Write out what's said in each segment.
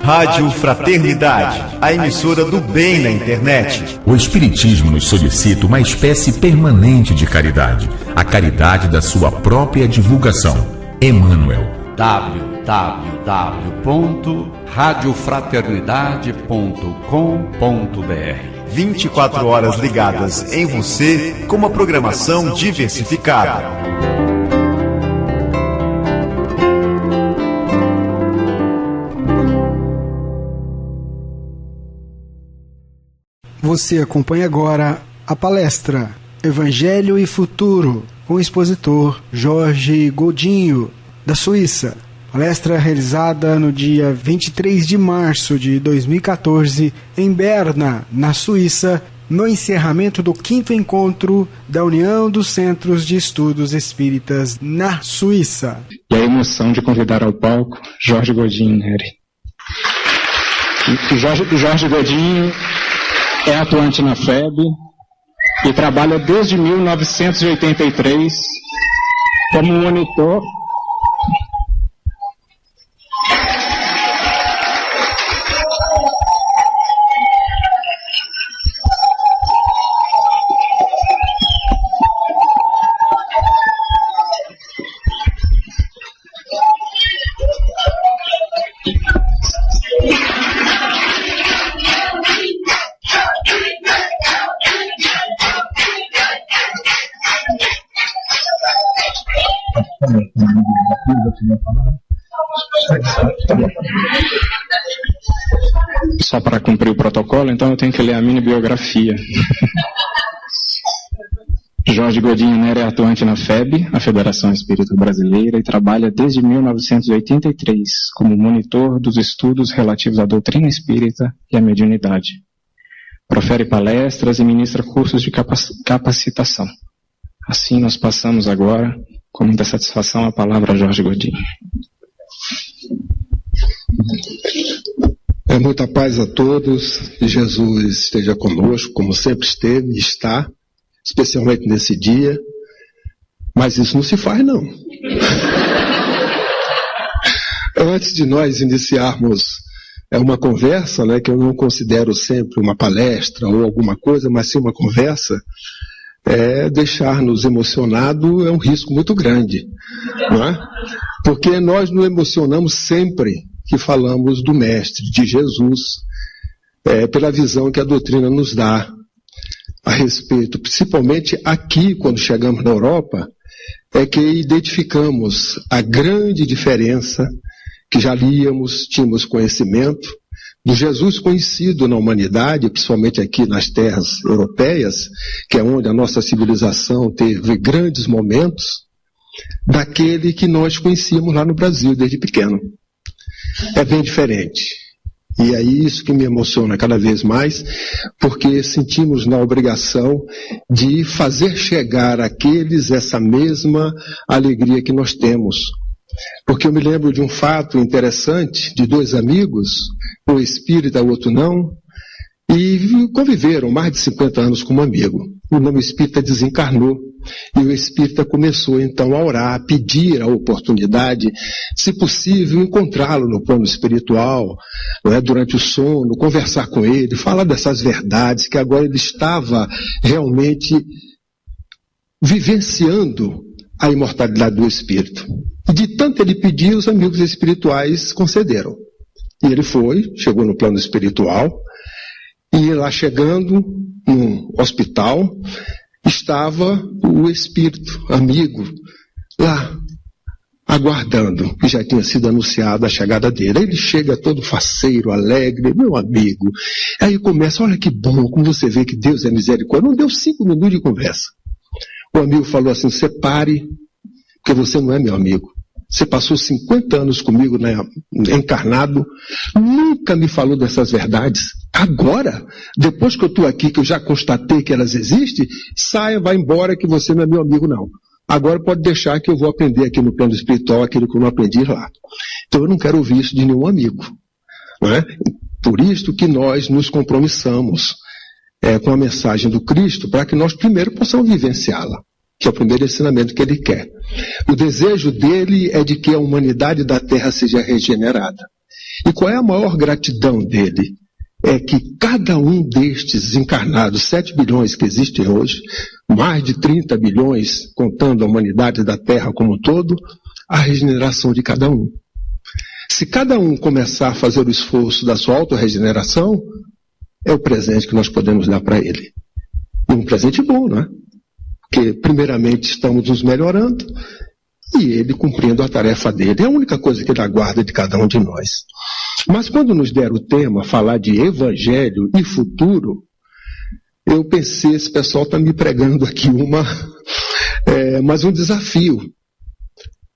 Rádio Fraternidade, a emissora do bem na internet. O Espiritismo nos solicita uma espécie permanente de caridade, a caridade da sua própria divulgação. Emmanuel. www.radiofraternidade.com.br 24 horas ligadas em você com uma programação diversificada. Você acompanha agora a palestra Evangelho e Futuro, com o expositor Jorge Godinho, da Suíça. Palestra realizada no dia 23 de março de 2014, em Berna, na Suíça, no encerramento do 5º encontro da União dos Centros de Estudos Espíritas na Suíça. E a emoção de convidar ao palco Jorge Godinho Neri. Jorge Godinho é atuante na FEB e trabalha desde 1983 como monitor Só para cumprir o protocolo, então eu tenho que ler a mini biografia. Jorge Godinho Neri é atuante na FEB, a Federação Espírita Brasileira, e trabalha desde 1983 como monitor dos estudos relativos à doutrina espírita e à mediunidade. Profere palestras e ministra cursos de capacitação. Assim nós passamos agora, com muita satisfação, a palavra a Jorge Godinho. Muita paz a todos, que Jesus esteja conosco, como sempre esteve e está, especialmente nesse dia, mas isso não se faz não. Antes de nós iniciarmos uma conversa, né, que eu não considero sempre uma palestra ou alguma coisa, mas sim uma conversa, deixar-nos emocionados é um risco muito grande, não é? Porque nós nos emocionamos sempre que falamos do Mestre, de Jesus, pela visão que a doutrina nos dá a respeito, principalmente aqui, quando chegamos na Europa, é que identificamos a grande diferença que já líamos, tínhamos conhecimento, do Jesus conhecido na humanidade, principalmente aqui nas terras europeias, que é onde a nossa civilização teve grandes momentos, daquele que nós conhecíamos lá no Brasil desde pequeno. É bem diferente. E é isso que me emociona cada vez mais, porque sentimos na obrigação de fazer chegar àqueles essa mesma alegria que nós temos. Porque eu me lembro de um fato interessante de dois amigos, um espírita, o outro não, e conviveram mais de 50 anos como amigo. O nome espírita desencarnou. E o espírita começou então a orar, a pedir a oportunidade, se possível, encontrá-lo no plano espiritual, durante o sono, conversar com ele, falar dessas verdades, que agora ele estava realmente vivenciando a imortalidade do espírito. E de tanto ele pedir, os amigos espirituais concederam. E ele foi, chegou no plano espiritual, e lá chegando no hospital, estava o espírito amigo lá, aguardando, que já tinha sido anunciada a chegada dele. Aí ele chega todo faceiro, alegre, meu amigo. Aí começa, olha que bom, como você vê que Deus é misericórdia. Não deu 5 minutos de conversa. O amigo falou assim, você pare, porque você não é meu amigo. Você passou 50 anos comigo, né, encarnado, nunca me falou dessas verdades. Agora, depois que eu estou aqui, que eu já constatei que elas existem, saia, vai embora, que você não é meu amigo, não. Agora pode deixar que eu vou aprender aqui no plano espiritual aquilo que eu não aprendi lá. Então eu não quero ouvir isso de nenhum amigo. Não é? Por isso que nós nos compromissamos com a mensagem do Cristo, para que nós primeiro possamos vivenciá-la. que é o primeiro ensinamento que ele quer. O desejo dele é de que a humanidade da Terra seja regenerada. E qual é a maior gratidão dele? É que cada um destes encarnados, 7 bilhões que existem hoje, mais de 30 bilhões, contando a humanidade da Terra como um todo, a regeneração de cada um. Se cada um começar a fazer o esforço da sua autorregeneração, é o presente que nós podemos dar para ele. E um presente bom, não é? Porque, primeiramente, estamos nos melhorando e ele cumprindo a tarefa dele. É a única coisa que ele aguarda de cada um de nós. Mas quando nos deram o tema, falar de evangelho e futuro, eu pensei, esse pessoal está me pregando aqui mais um desafio.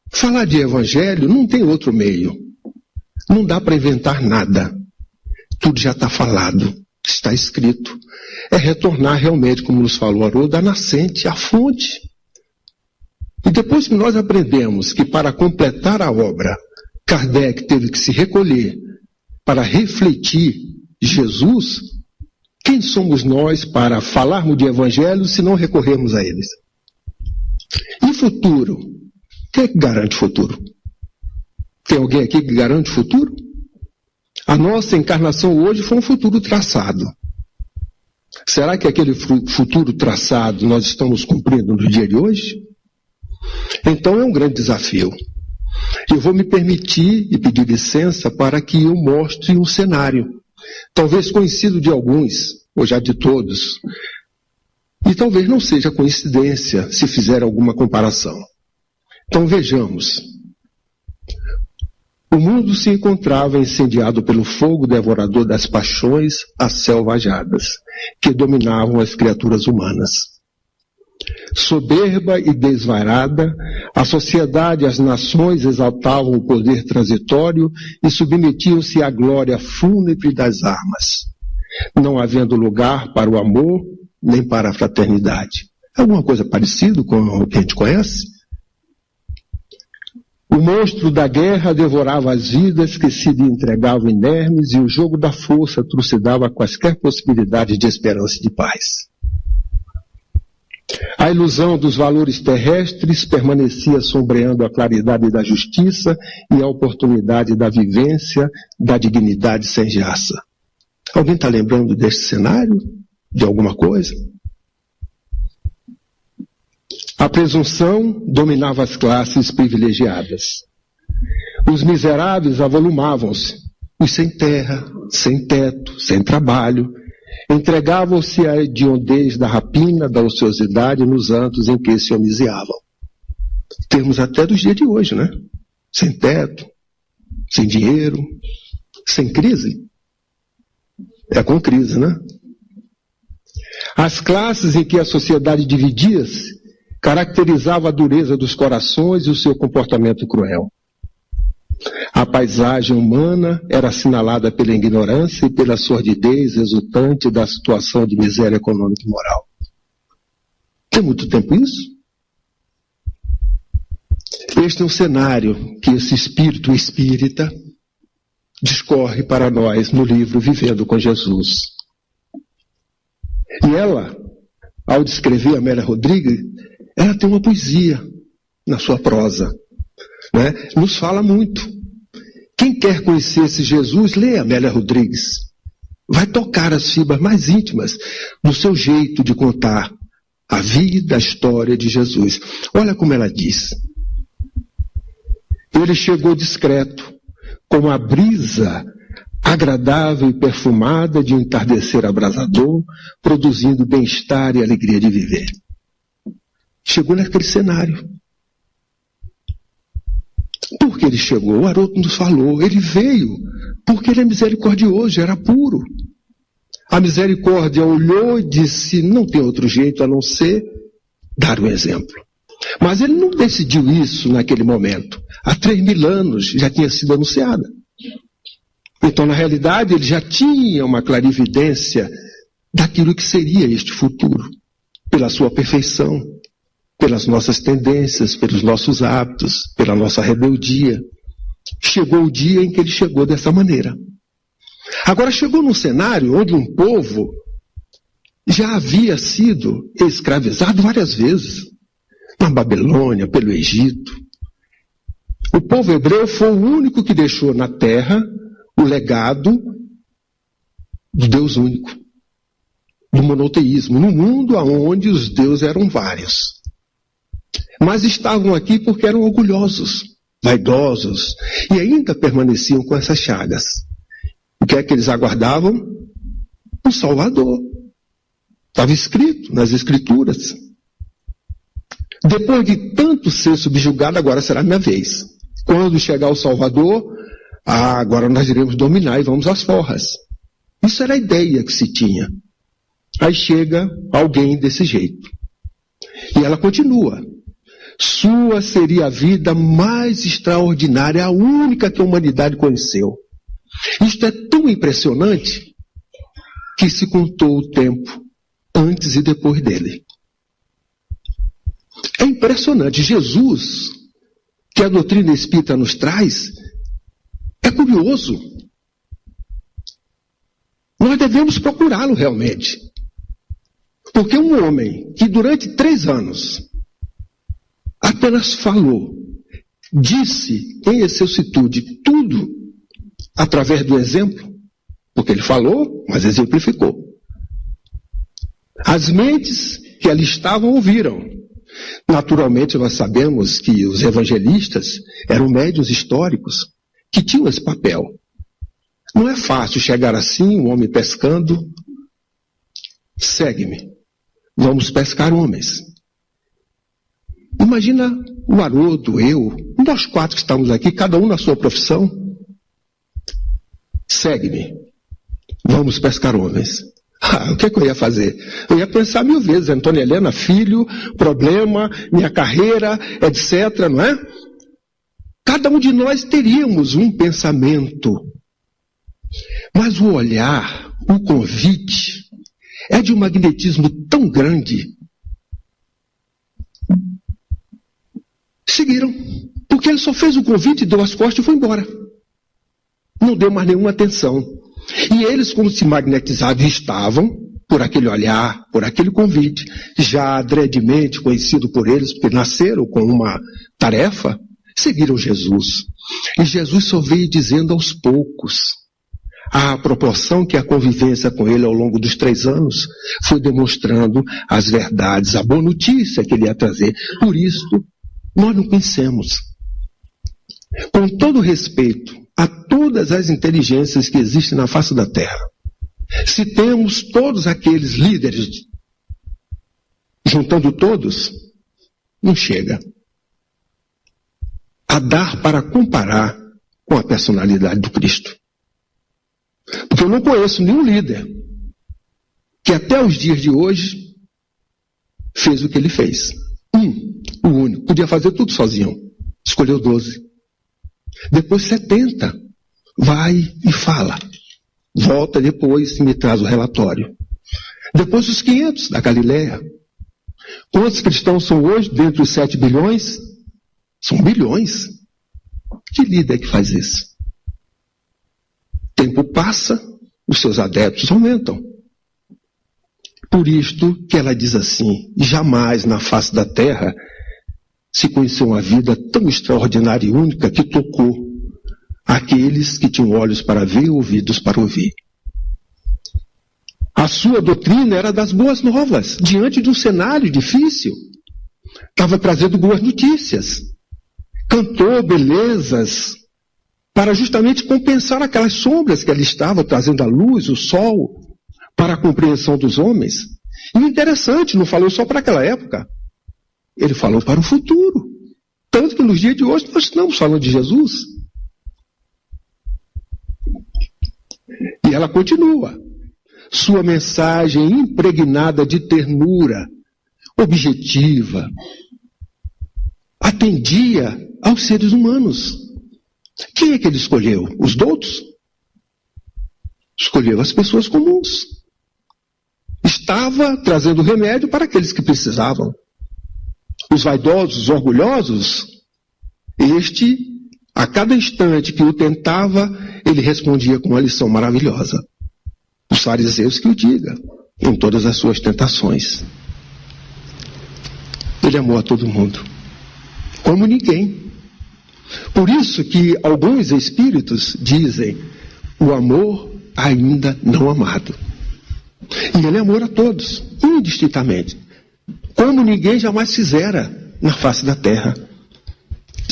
Falar de evangelho não tem outro meio. Não dá para inventar nada. Tudo já está falado, está escrito. É retornar realmente, como nos falou Haroldo, à nascente, à fonte. E depois que nós aprendemos que para completar a obra, Kardec teve que se recolher para refletir Jesus, quem somos nós para falarmos de evangelho se não recorrermos a eles? E futuro? Quem é que garante futuro? Tem alguém aqui que garante futuro? A nossa encarnação hoje foi um futuro traçado. Será que aquele futuro traçado nós estamos cumprindo no dia de hoje? Então é um grande desafio. Eu vou me permitir e pedir licença para que eu mostre um cenário, talvez conhecido de alguns, ou já de todos, e talvez não seja coincidência se fizer alguma comparação. Então vejamos. O mundo se encontrava incendiado pelo fogo devorador das paixões asselvajadas, que dominavam as criaturas humanas. Soberba e desvairada, a sociedade e as nações exaltavam o poder transitório e submetiam-se à glória fúnebre das armas, não havendo lugar para o amor nem para a fraternidade. Alguma coisa parecida com o que a gente conhece? O monstro da guerra devorava as vidas que se lhe entregavam inermes e o jogo da força trucidava quaisquer possibilidades de esperança e de paz. A ilusão dos valores terrestres permanecia sombreando a claridade da justiça e a oportunidade da vivência da dignidade sem jaça. Alguém está lembrando deste cenário? De alguma coisa? A presunção dominava as classes privilegiadas. Os miseráveis avolumavam-se, os sem terra, sem teto, sem trabalho, entregavam-se à hediondez da rapina, da ociosidade nos antros em que se homiziavam. Temos até dos dias de hoje, né? Sem teto, sem dinheiro, sem crise. É com crise, né? As classes em que a sociedade dividia-se caracterizava a dureza dos corações e o seu comportamento cruel. A paisagem humana era assinalada pela ignorância e pela sordidez resultante da situação de miséria econômica e moral. Tem muito tempo isso? Este é um cenário que esse espírito espírita discorre para nós no livro Vivendo com Jesus. E ela, ao descrever Amélia Rodrigues, ela tem uma poesia na sua prosa, né? Nos fala muito. Quem quer conhecer esse Jesus, lê Amélia Rodrigues. Vai tocar as fibras mais íntimas do seu jeito de contar a vida, a história de Jesus. Olha como ela diz. Ele chegou discreto, como a brisa agradável e perfumada de um entardecer abrasador, produzindo bem-estar e alegria de viver. Chegou naquele cenário. Por que ele chegou? O Haroldo nos falou. Ele veio porque ele é misericordioso, era puro. A misericórdia olhou e disse, não tem outro jeito a não ser dar um exemplo. Mas ele não decidiu isso naquele momento. Há 3.000 anos já tinha sido anunciada. Então, na realidade, ele já tinha uma clarividência daquilo que seria este futuro, pela sua perfeição, pelas nossas tendências, pelos nossos hábitos, pela nossa rebeldia. Chegou o dia em que ele chegou dessa maneira. Agora chegou num cenário onde um povo já havia sido escravizado várias vezes. na Babilônia, pelo Egito. O povo hebreu foi o único que deixou na terra o legado do Deus único, do monoteísmo, no mundo onde os deuses eram vários. Mas estavam aqui porque eram orgulhosos, vaidosos, e ainda permaneciam com essas chagas. O que é que eles aguardavam? Um Salvador. Estava escrito nas Escrituras. Depois de tanto ser subjugado, agora será a minha vez. Quando chegar o Salvador, agora nós iremos dominar e vamos às forras. Isso era a ideia que se tinha. Aí chega alguém desse jeito. E ela continua. Sua seria a vida mais extraordinária, a única que a humanidade conheceu. Isto é tão impressionante que se contou o tempo antes e depois dele. É impressionante. Jesus, que a doutrina espírita nos traz, é curioso. Nós devemos procurá-lo realmente. Porque um homem que durante 3 anos apenas falou, disse em excelsitude tudo através do exemplo, porque ele falou, mas exemplificou. As mentes que ali estavam ouviram. Naturalmente, nós sabemos que os evangelistas eram médiuns históricos que tinham esse papel. Não é fácil chegar assim, um homem pescando. Segue-me. Vamos pescar homens. Imagina o Haroldo, eu, nós 4 que estamos aqui, cada um na sua profissão. Segue-me. Vamos pescar homens. O que eu ia fazer? Eu ia pensar 1000 vezes, Antônia Helena, filho, problema, minha carreira, etc., não é? Cada um de nós teríamos um pensamento. Mas o olhar, o convite, é de um magnetismo tão grande. Seguiram. Porque ele só fez o convite, deu as costas e foi embora. Não deu mais nenhuma atenção. E eles, como se magnetizados estavam, por aquele olhar, por aquele convite, já adredemente conhecido por eles, porque nasceram com uma tarefa, seguiram Jesus. E Jesus só veio dizendo aos poucos. À proporção que a convivência com ele ao longo dos 3 anos foi demonstrando as verdades, a boa notícia que ele ia trazer. Por isso, nós não conhecemos. Com todo respeito a todas as inteligências que existem na face da Terra, se temos todos aqueles líderes, juntando todos, não chega a dar para comparar com a personalidade do Cristo. Porque eu não conheço nenhum líder que até os dias de hoje fez o que ele fez. O único. Podia fazer tudo sozinho. Escolheu 12. Depois 70. Vai e fala. Volta depois e me traz o relatório. Depois os 500 da Galileia. Quantos cristãos são hoje dentro dos 7 bilhões? São bilhões. Que líder que faz isso? O tempo passa, os seus adeptos aumentam. Por isto que ela diz assim, jamais na face da terra se conheceu uma vida tão extraordinária e única que tocou aqueles que tinham olhos para ver e ouvidos para ouvir. A sua doutrina era das boas novas, diante de um cenário difícil. Estava trazendo boas notícias. Cantou belezas para justamente compensar aquelas sombras que ele estava trazendo a luz, o sol, para a compreensão dos homens. E o interessante, não falou só para aquela época. Ele falou para o futuro. Tanto que nos dias de hoje nós estamos falando de Jesus. E ela continua. Sua mensagem impregnada de ternura, objetiva, atendia aos seres humanos. Quem é que ele escolheu? Os doutos? Escolheu as pessoas comuns. Estava trazendo remédio para aqueles que precisavam. Os vaidosos, os orgulhosos, este, a cada instante que o tentava, ele respondia com uma lição maravilhosa. Os fariseus que o diga, em todas as suas tentações. Ele amou a todo mundo, como ninguém. Por isso que alguns espíritos dizem o amor ainda não amado. E ele amou a todos, indistintamente, como ninguém jamais fizera na face da terra,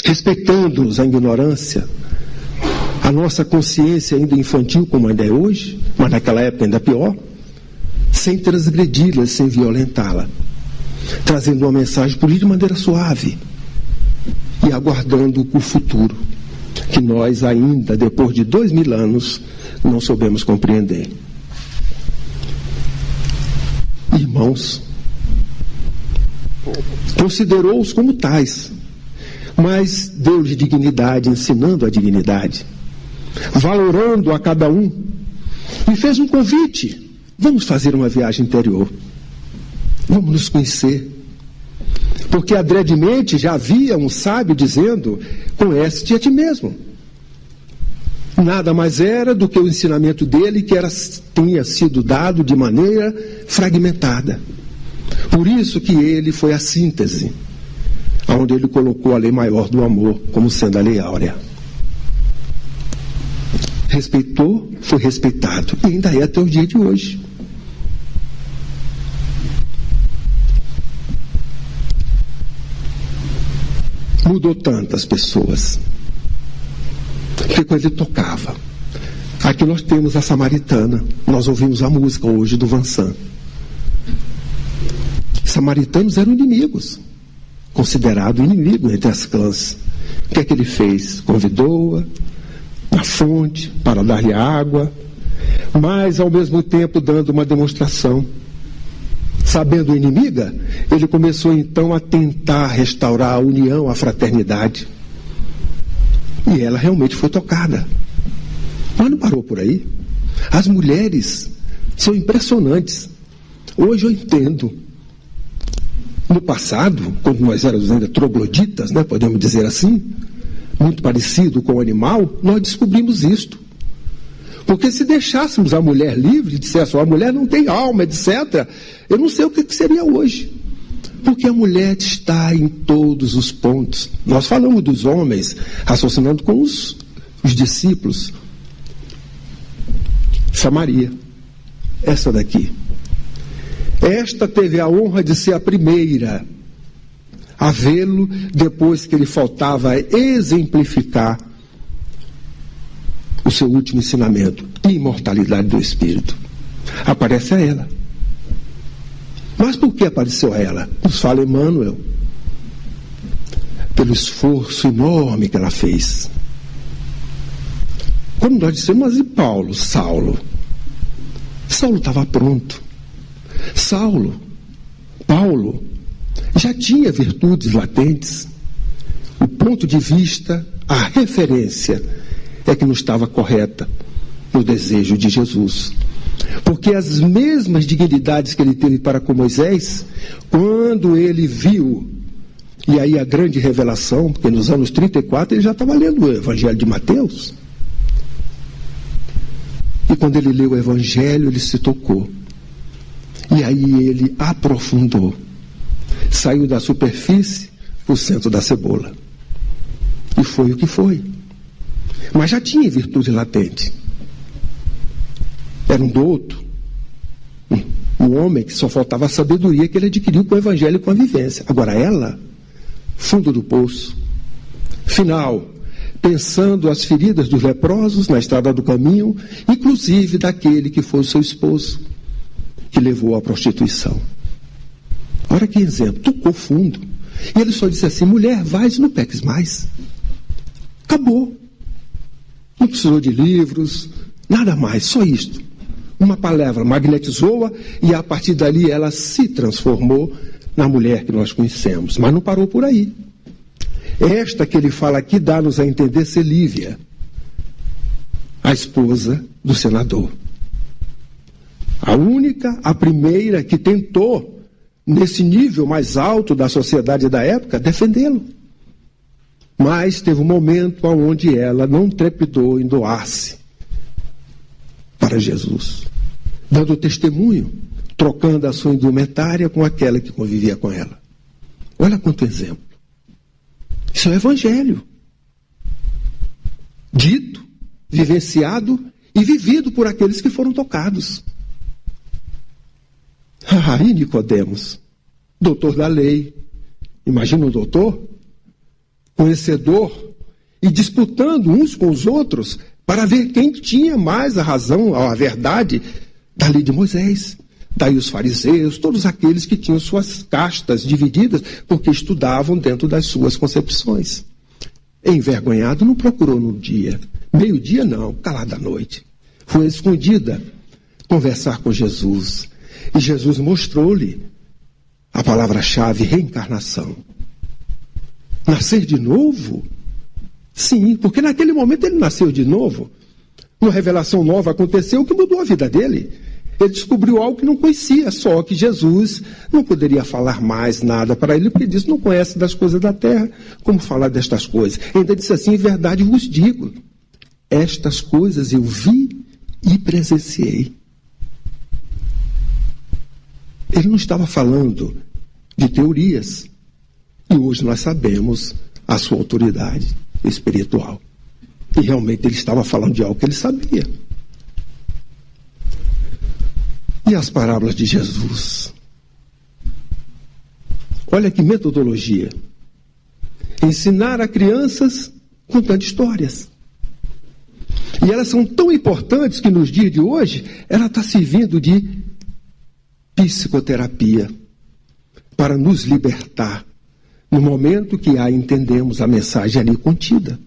respeitando-nos a ignorância, a nossa consciência ainda infantil, como ainda é hoje, mas naquela época ainda pior, sem transgredi-la, sem violentá-la, trazendo uma mensagem por ir de maneira suave e aguardando o futuro, que nós ainda, depois de 2000 anos, não soubemos compreender. Irmãos, considerou-os como tais, mas deu-lhes dignidade, ensinando a dignidade, valorando a cada um, e fez um convite: vamos fazer uma viagem interior, vamos nos conhecer. Porque adredemente já havia um sábio dizendo: conhece-te a ti mesmo. Nada mais era do que o ensinamento dele, que tinha sido dado de maneira fragmentada. Por isso que ele foi a síntese, onde ele colocou a lei maior do amor como sendo a lei áurea. Respeitou, foi respeitado, e ainda é até o dia de hoje. Mudou tantas pessoas, porque quando ele tocava, aqui nós temos a Samaritana, nós ouvimos a música hoje do Vansan. Samaritanos eram inimigos, considerado inimigo entre as clãs. O que é que ele fez? Convidou-a na fonte para dar-lhe água, mas ao mesmo tempo dando uma demonstração. Sabendo inimiga, ele começou então a tentar restaurar a união, a fraternidade. E ela realmente foi tocada. Mas não parou por aí. As mulheres são impressionantes. Hoje eu entendo. No passado, quando nós éramos ainda trogloditas, né, podemos dizer assim, muito parecido com o animal, nós descobrimos isto. Porque se deixássemos a mulher livre, e dissesse, a mulher não tem alma, etc., eu não sei o que seria hoje. Porque a mulher está em todos os pontos. Nós falamos dos homens, raciocinando com os discípulos. Samaria, essa daqui. Esta teve a honra de ser a primeira a vê-lo depois que ele faltava exemplificar o seu último ensinamento, imortalidade do espírito. Aparece a ela. Mas por que apareceu a ela? Nos fala Emmanuel. Pelo esforço enorme que ela fez. Como nós dissemos, mas e Paulo, Saulo? Saulo estava pronto. Paulo, já tinha virtudes latentes. O ponto de vista, a referência é que não estava correta no desejo de Jesus. Porque as mesmas dignidades que ele teve para com Moisés, quando ele viu, e aí a grande revelação, porque nos anos 34 ele já estava lendo o Evangelho de Mateus. E quando ele leu o Evangelho, ele se tocou. E aí ele aprofundou. Saiu da superfície para o centro da cebola. E foi o que foi. Mas já tinha virtude latente. Era um douto. Um homem que só faltava a sabedoria que ele adquiriu com o Evangelho e com a vivência. Agora ela, fundo do poço. Final, pensando as feridas dos leprosos na estrada do caminho, inclusive daquele que foi o seu esposo, que levou à prostituição. Olha que exemplo, tocou fundo. E ele só disse assim, mulher, vais e não peques mais. Acabou. Não precisou de livros, nada mais, só isto. Uma palavra magnetizou-a e a partir dali ela se transformou na mulher que nós conhecemos. Mas não parou por aí. Esta que ele fala aqui dá-nos a entender ser Lívia, a esposa do senador. A única, a primeira que tentou, nesse nível mais alto da sociedade da época, defendê-lo. Mas teve um momento onde ela não trepidou em doar-se para Jesus, dando testemunho, trocando a sua indumentária com aquela que convivia com ela. Olha quanto exemplo. Isso é o Evangelho. Dito, vivenciado e vivido por aqueles que foram tocados. E Nicodemos, doutor da lei. Imagina um doutor, conhecedor, e disputando uns com os outros para ver quem tinha mais a razão, a verdade da lei de Moisés. Daí os fariseus, todos aqueles que tinham suas castas divididas, porque estudavam dentro das suas concepções. Envergonhado, não procurou no dia. Meio-dia não, calada à noite. Foi escondida conversar com Jesus. E Jesus mostrou-lhe a palavra-chave, reencarnação. Nascer de novo? Sim, porque naquele momento ele nasceu de novo. Uma revelação nova aconteceu que mudou a vida dele. Ele descobriu algo que não conhecia, só que Jesus não poderia falar mais nada para ele, porque disse, não conhece das coisas da terra, como falar destas coisas. Ele ainda disse assim, em verdade vos digo, estas coisas eu vi e presenciei. Ele não estava falando de teorias. E hoje nós sabemos a sua autoridade espiritual. E realmente ele estava falando de algo que ele sabia. E as parábolas de Jesus? Olha que metodologia. Ensinar a crianças contando histórias. E elas são tão importantes que nos dias de hoje, ela está servindo de psicoterapia para nos libertar no momento que entendemos a mensagem ali contida.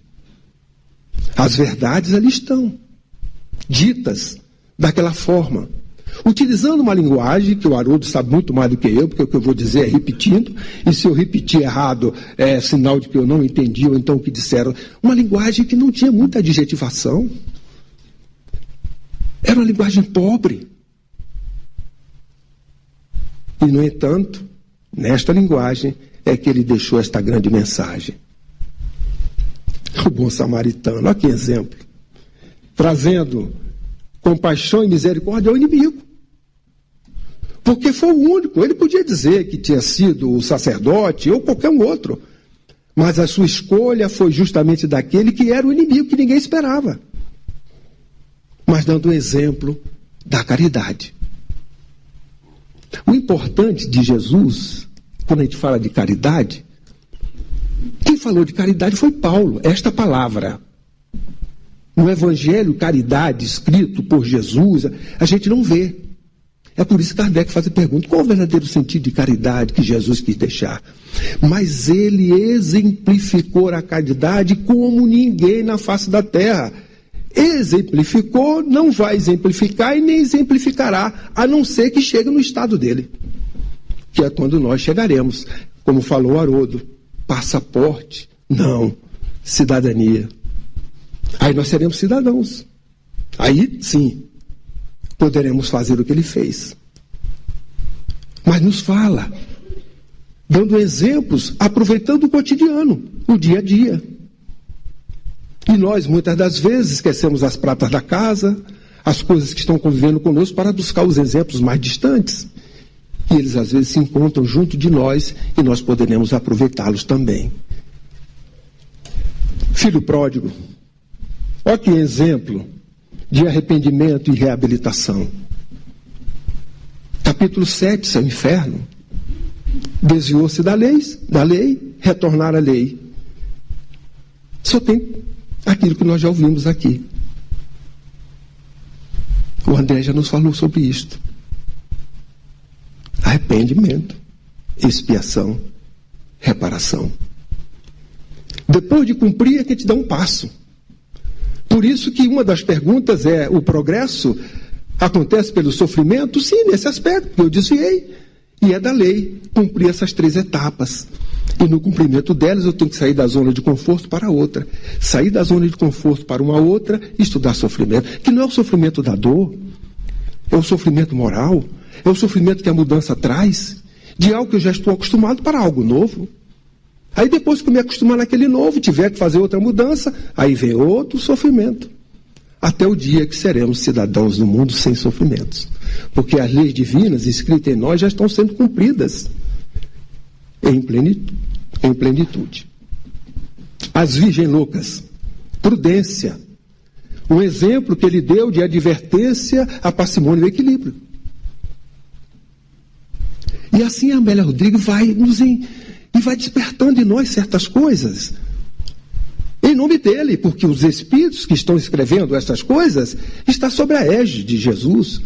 As verdades ali estão, ditas daquela forma, utilizando uma linguagem que o Haroldo sabe muito mais do que eu, porque o que eu vou dizer é repetindo, e se eu repetir errado é sinal de que eu não entendi, ou então o que disseram. Uma linguagem que não tinha muita adjetivação. Era uma linguagem pobre. E, no entanto, nesta linguagem é que ele deixou esta grande mensagem. O bom samaritano, olha que exemplo. Trazendo compaixão e misericórdia ao inimigo. Porque foi o único. Ele podia dizer que tinha sido o sacerdote ou qualquer um outro. Mas a sua escolha foi justamente daquele que era o inimigo, que ninguém esperava. Mas dando um exemplo da caridade. O importante de Jesus, quando a gente fala de caridade, quem falou de caridade foi Paulo. Esta palavra, no Evangelho, caridade, escrito por Jesus, a gente não vê. É por isso que Kardec faz a pergunta, qual o verdadeiro sentido de caridade que Jesus quis deixar? Mas ele exemplificou a caridade como ninguém na face da terra. Exemplificou, não vai exemplificar e nem exemplificará, a não ser que chegue no estado dele, que é quando nós chegaremos, como falou Haroldo, passaporte, não, cidadania. Aí nós seremos cidadãos, aí sim, poderemos fazer o que ele fez. Mas nos fala, dando exemplos, aproveitando o cotidiano, o dia a dia. E nós, muitas das vezes, esquecemos as pratas da casa, as coisas que estão convivendo conosco, para buscar os exemplos mais distantes. E eles, às vezes, se encontram junto de nós e nós poderemos aproveitá-los também. Filho pródigo. Olha que exemplo de arrependimento e reabilitação. Capítulo 7, seu inferno. Desviou-se da lei, retornar à lei. Só tem aquilo que nós já ouvimos aqui. O André já nos falou sobre isto. Arrependimento, expiação, reparação. Depois de cumprir é que te dá um passo. Por isso que uma das perguntas é, o progresso acontece pelo sofrimento? Sim, nesse aspecto, eu desviei. E é da lei cumprir essas 3 etapas. E no cumprimento delas eu tenho que sair da zona de conforto para outra. Sair da zona de conforto para uma outra e estudar sofrimento. Que não é o sofrimento da dor, é o sofrimento moral, é o sofrimento que a mudança traz, de algo que eu já estou acostumado para algo novo. Aí depois que eu me acostumar naquele novo, tiver que fazer outra mudança, aí vem outro sofrimento. Até o dia que seremos cidadãos do mundo sem sofrimentos. Porque as leis divinas escritas em nós já estão sendo cumpridas. em plenitude. As virgens loucas, prudência, um exemplo que ele deu de advertência, a parcimônia e o equilíbrio. E assim a Amélia Rodrigues vai despertando em nós certas coisas, em nome dele, porque os espíritos que estão escrevendo essas coisas estão sob a égide de Jesus.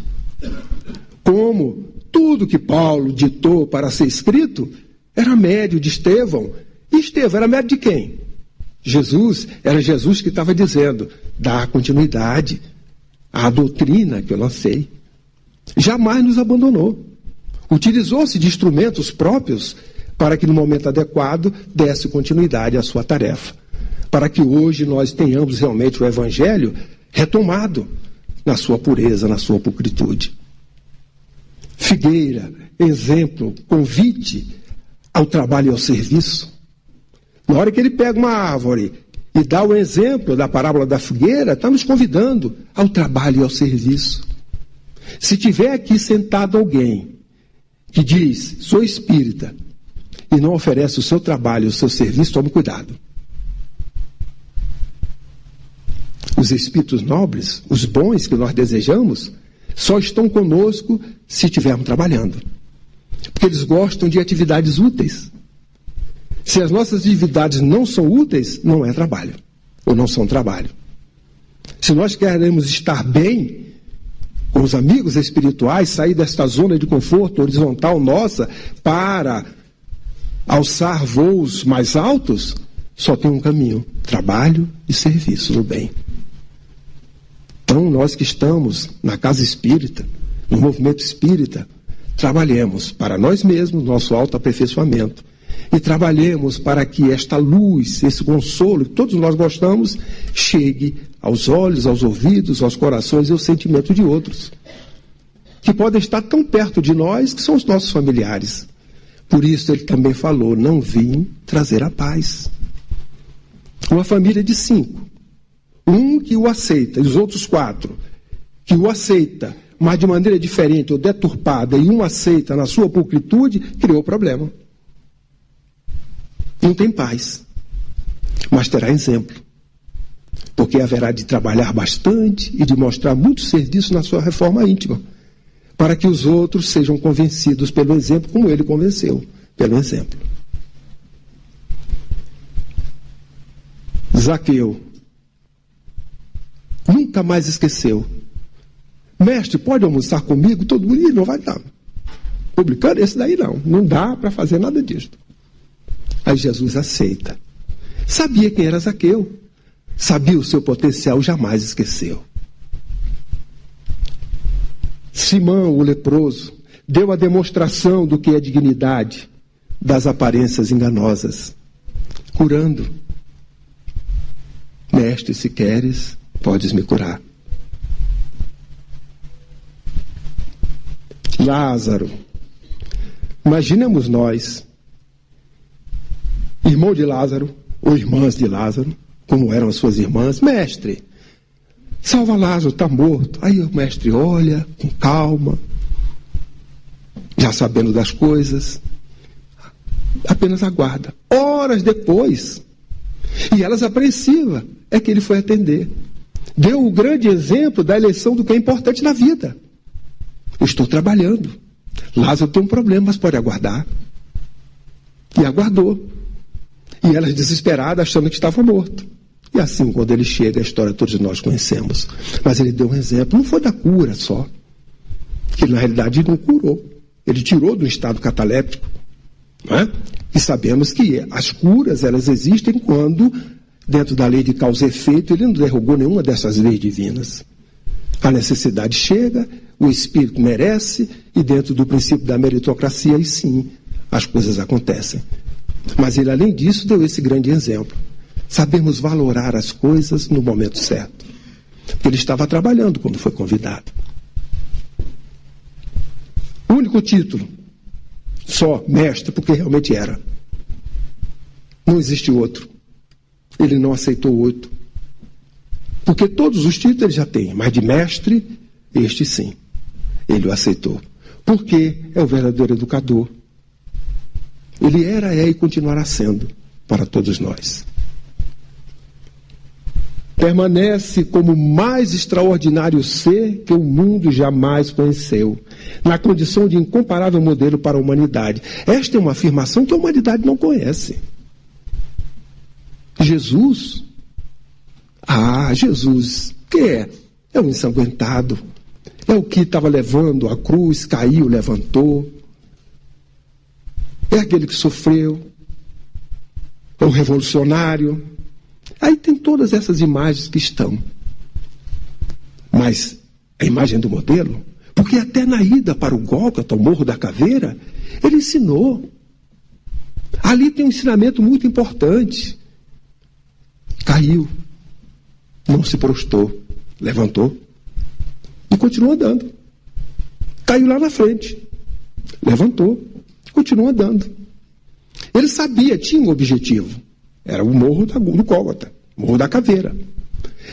Como tudo que Paulo ditou para ser escrito era médio de Estevão. E Estevão era médio de quem? Jesus. Era Jesus que estava dizendo: dá continuidade à doutrina que eu lancei. Jamais nos abandonou. Utilizou-se de instrumentos próprios para que no momento adequado desse continuidade à sua tarefa. Para que hoje nós tenhamos realmente o Evangelho retomado na sua pureza, na sua pulcritude. Figueira, exemplo, convite ao trabalho e ao serviço. Na hora que ele pega uma árvore e dá o exemplo da parábola da figueira, está nos convidando ao trabalho e ao serviço. Se tiver aqui sentado alguém que diz, sou espírita, e não oferece o seu trabalho, o seu serviço, tome cuidado. Os espíritos nobres, os bons que nós desejamos, só estão conosco se estivermos trabalhando. Porque eles gostam de atividades úteis. Se as nossas atividades não são úteis, não é trabalho. Ou não são trabalho. Se nós queremos estar bem com os amigos espirituais, sair desta zona de conforto horizontal nossa para alçar voos mais altos, só tem um caminho: trabalho e serviço no bem. Então, nós que estamos na casa espírita, no movimento espírita, trabalhemos para nós mesmos, nosso autoaperfeiçoamento, e trabalhemos para que esta luz, esse consolo que todos nós gostamos, chegue aos olhos, aos ouvidos, aos corações e ao sentimento de outros, que podem estar tão perto de nós, que são os nossos familiares. Por isso ele também falou: não vim trazer a paz. Uma família de 5. Um que o aceita, e os outros 4 que o aceita, mas de maneira diferente ou deturpada, e um aceita na sua pulcritude, criou problema. Não tem paz, mas terá exemplo, porque haverá de trabalhar bastante e de mostrar muito serviço na sua reforma íntima, para que os outros sejam convencidos pelo exemplo, como ele convenceu, pelo exemplo. Zaqueu nunca mais esqueceu: mestre, pode almoçar comigo? Todo mundo: não vai dar. Publicano, esse daí não dá para fazer nada disso. Aí Jesus aceita. Sabia quem era Zaqueu, sabia o seu potencial, jamais esqueceu. Simão, o leproso, deu a demonstração do que é dignidade das aparências enganosas, curando. Mestre, se queres, podes me curar. Lázaro. Imaginemos nós, irmão de Lázaro, ou irmãs de Lázaro, como eram as suas irmãs: mestre, salva Lázaro, está morto. Aí o mestre olha com calma, já sabendo das coisas, apenas aguarda. Horas depois, e elas apreensivas, é que ele foi atender. Deu o grande exemplo da eleição do que é importante na vida. Eu estou trabalhando. Lázaro tem um problema, mas pode aguardar. E aguardou. E elas desesperadas, achando que estava morto. E assim, quando ele chega, a história todos nós conhecemos. Mas ele deu um exemplo, não foi da cura só. Que na realidade ele não curou. Ele tirou do estado cataléptico. Não é? E sabemos que as curas, elas existem quando, dentro da lei de causa e efeito, ele não derrubou nenhuma dessas leis divinas. A necessidade chega, o espírito merece, e dentro do princípio da meritocracia, aí sim, as coisas acontecem. Mas ele, além disso, deu esse grande exemplo. Sabemos valorar as coisas no momento certo. Porque ele estava trabalhando quando foi convidado. O único título, só mestre, porque realmente era. Não existe outro. Ele não aceitou outro. Porque todos os títulos ele já tem, mas de mestre, este sim. Ele o aceitou. Porque é o verdadeiro educador. Ele era, é e continuará sendo para todos nós. Permanece como o mais extraordinário ser que o mundo jamais conheceu, na condição de incomparável modelo para a humanidade. Esta é uma afirmação que a humanidade não conhece. Jesus, Jesus, que é? É o ensanguentado, é o que estava levando a cruz, caiu, levantou, é aquele que sofreu, é o revolucionário. Aí tem todas essas imagens que estão. Mas a imagem do modelo, porque até na ida para o Gólgota, o Morro da Caveira, ele ensinou. Ali tem um ensinamento muito importante. Caiu, não se prostrou, levantou e continuou andando. Caiu lá na frente, levantou, continuou andando. Ele sabia, tinha um objetivo. Era o Morro do Gólgota, Morro da Caveira.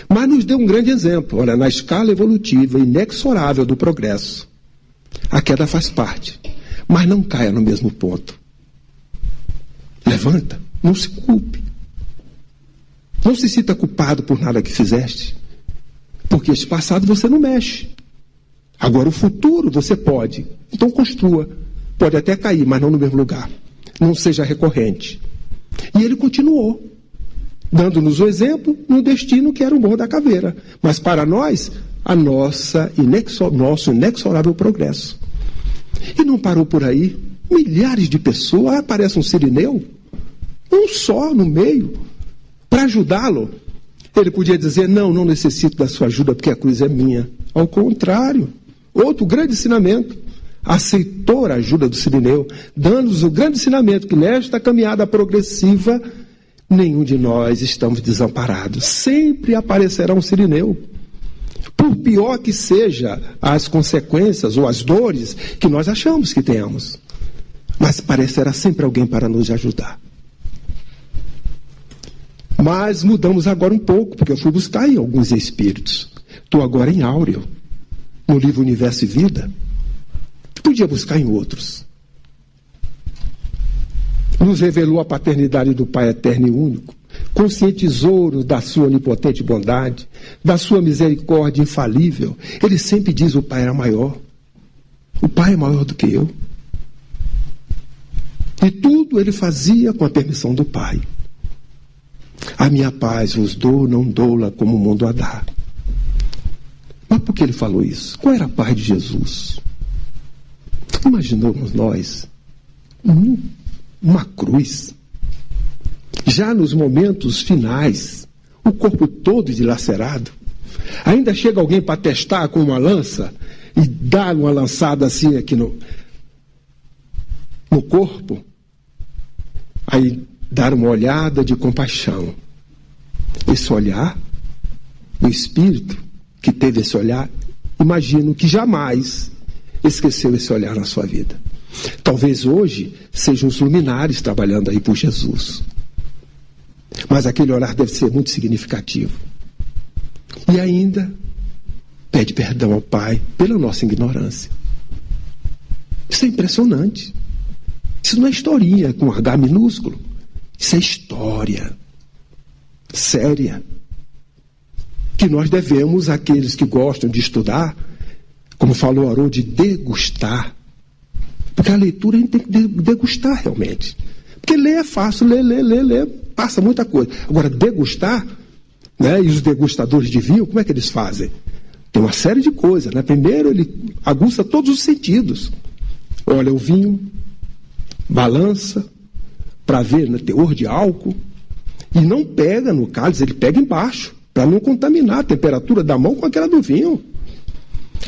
Mas nos deu um grande exemplo. Olha, na escala evolutiva inexorável do progresso, a queda faz parte, mas não caia no mesmo ponto. Levanta, não se culpe. Não se sinta culpado por nada que fizeste, porque esse passado você não mexe. Agora o futuro você pode, então construa. Pode até cair, mas não no mesmo lugar. Não seja recorrente. E ele continuou, dando-nos o exemplo no destino que era o Morro da Caveira. Mas para nós, nosso inexorável progresso. E não parou por aí. Milhares de pessoas, aparece um sirineu, um só no meio, para ajudá-lo. Ele podia dizer, não necessito da sua ajuda porque a cruz é minha. Ao contrário, outro grande ensinamento. Aceitou a ajuda do sirineu, dando-nos o grande ensinamento que nesta caminhada progressiva, nenhum de nós estamos desamparados. Sempre aparecerá um sirineu. Por pior que seja as consequências ou as dores que nós achamos que tenhamos. Mas aparecerá sempre alguém para nos ajudar. Mas mudamos agora um pouco, porque eu fui buscar em alguns espíritos. Estou agora em Áureo, no livro Universo e Vida. Podia buscar em outros. Nos revelou a paternidade do Pai eterno e único, conscientizou-nos da sua onipotente bondade, da sua misericórdia infalível. Ele sempre diz: o Pai era maior. O Pai é maior do que eu. E tudo ele fazia com a permissão do Pai. A minha paz vos dou, não dou-la como o mundo a dá. Mas por que ele falou isso? Qual era a paz de Jesus? Imaginamos nós uma cruz, já nos momentos finais, o corpo todo dilacerado. Ainda chega alguém para testar com uma lança e dar uma lançada assim aqui no corpo, aí dar uma olhada de compaixão. Esse olhar, o espírito que teve esse olhar, imagino que jamais esqueceu esse olhar na sua vida. Talvez hoje sejam os luminares trabalhando aí por Jesus. Mas aquele olhar deve ser muito significativo. E ainda pede perdão ao Pai pela nossa ignorância. Isso é impressionante. Isso não é historinha com H minúsculo. Isso é história séria. Que nós devemos, àqueles que gostam de estudar, como falou Haroldo, de degustar. Porque a leitura a gente tem que degustar realmente. Porque ler é fácil, ler, passa muita coisa. Agora, degustar, né, e os degustadores de vinho, como é que eles fazem? Tem uma série de coisas, né? Primeiro ele aguça todos os sentidos. Olha o vinho, balança, para ver no teor de álcool, e não pega no cálice, ele pega embaixo, para não contaminar a temperatura da mão com aquela do vinho.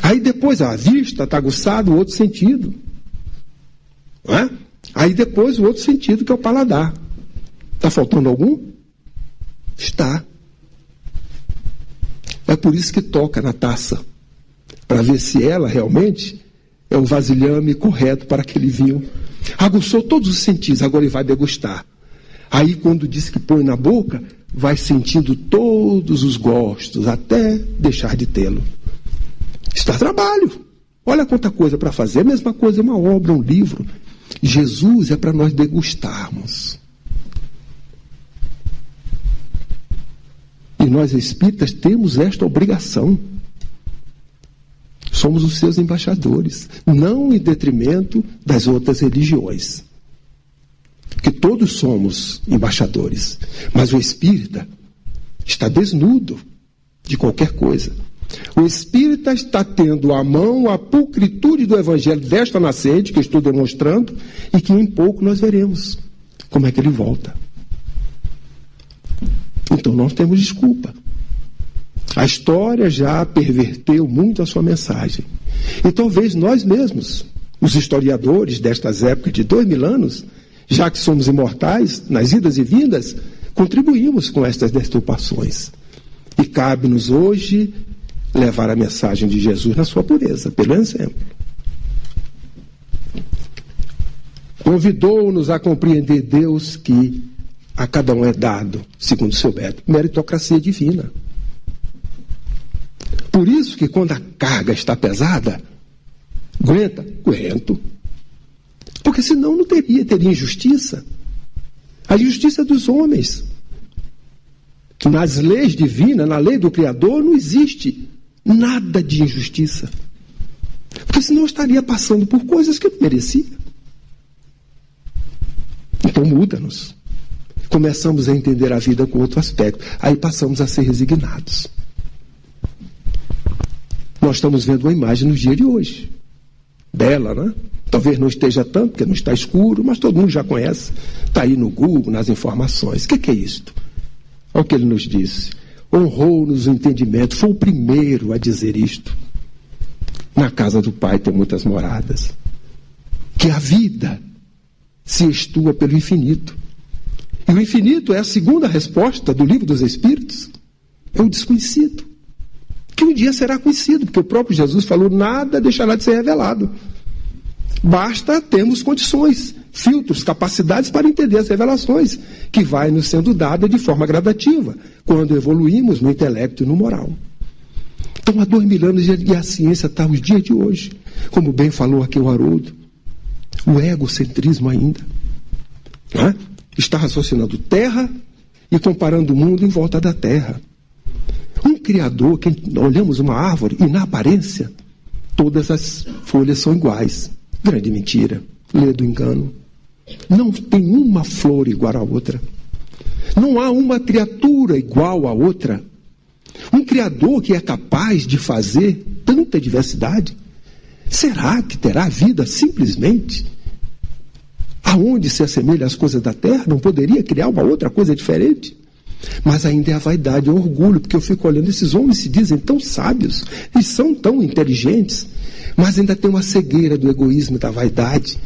Aí depois a vista está aguçada, o outro sentido. Não é? Aí depois o outro sentido, que é o paladar. Está faltando algum? Está. É por isso que toca na taça, para ver se ela realmente é o vasilhame correto para aquele vinho. Aguçou todos os sentidos, agora ele vai degustar. Aí quando diz que põe na boca, vai sentindo todos os gostos, até deixar de tê-lo. Isso dá trabalho. Olha quanta coisa para fazer. A mesma coisa é uma obra, um livro. Jesus é para nós degustarmos. E nós espíritas temos esta obrigação. Somos os seus embaixadores, não em detrimento das outras religiões. Que todos somos embaixadores, mas o espírita está desnudo de qualquer coisa. O espírita está tendo à mão a pulcritude do evangelho desta nascente, que eu estou demonstrando, e que em pouco nós veremos como é que ele volta. Então não temos desculpa. A história já perverteu muito a sua mensagem. E talvez nós mesmos, os historiadores destas épocas de 2000 anos, já que somos imortais, nas idas e vindas, contribuímos com estas deturpações. E cabe-nos hoje levar a mensagem de Jesus na sua pureza, pelo exemplo. Convidou-nos a compreender Deus que a cada um é dado, segundo o seu mérito, meritocracia divina. Por isso que quando a carga está pesada, aguento. Porque senão não teria injustiça. A injustiça dos homens. Nas leis divinas, na lei do Criador, não existe nada de injustiça. Porque senão eu estaria passando por coisas que eu não merecia. Então muda-nos. Começamos a entender a vida com outro aspecto. Aí passamos a ser resignados. Nós estamos vendo uma imagem no dia de hoje. Bela, né? Talvez não esteja tanto, porque não está escuro, mas todo mundo já conhece. Está aí no Google, nas informações. O que é isto? Olha o que ele nos disse. Honrou-nos o entendimento. Foi o primeiro a dizer isto. Na casa do Pai tem muitas moradas. Que a vida se estua pelo infinito. E o infinito é a segunda resposta do Livro dos Espíritos. É o desconhecido. Que um dia será conhecido, porque o próprio Jesus falou, nada deixará de ser revelado. Basta termos condições, filtros, capacidades para entender as revelações, que vai nos sendo dada de forma gradativa, quando evoluímos no intelecto e no moral. Então, há 2000 anos e a ciência está os dias de hoje. Como bem falou aqui o Haroldo, o egocentrismo ainda. Não é? Está raciocinando terra e comparando o mundo em volta da terra. Um criador, que olhamos uma árvore e na aparência todas as folhas são iguais. Grande mentira, lê do engano. Não tem uma flor igual à outra. Não há uma criatura igual à outra. Um criador que é capaz de fazer tanta diversidade, será que terá vida simplesmente? Aonde se assemelha às coisas da terra, não poderia criar uma outra coisa diferente? Mas ainda é a vaidade, é o orgulho, porque eu fico olhando, esses homens se dizem tão sábios, e são tão inteligentes, mas ainda tem uma cegueira do egoísmo e da vaidade,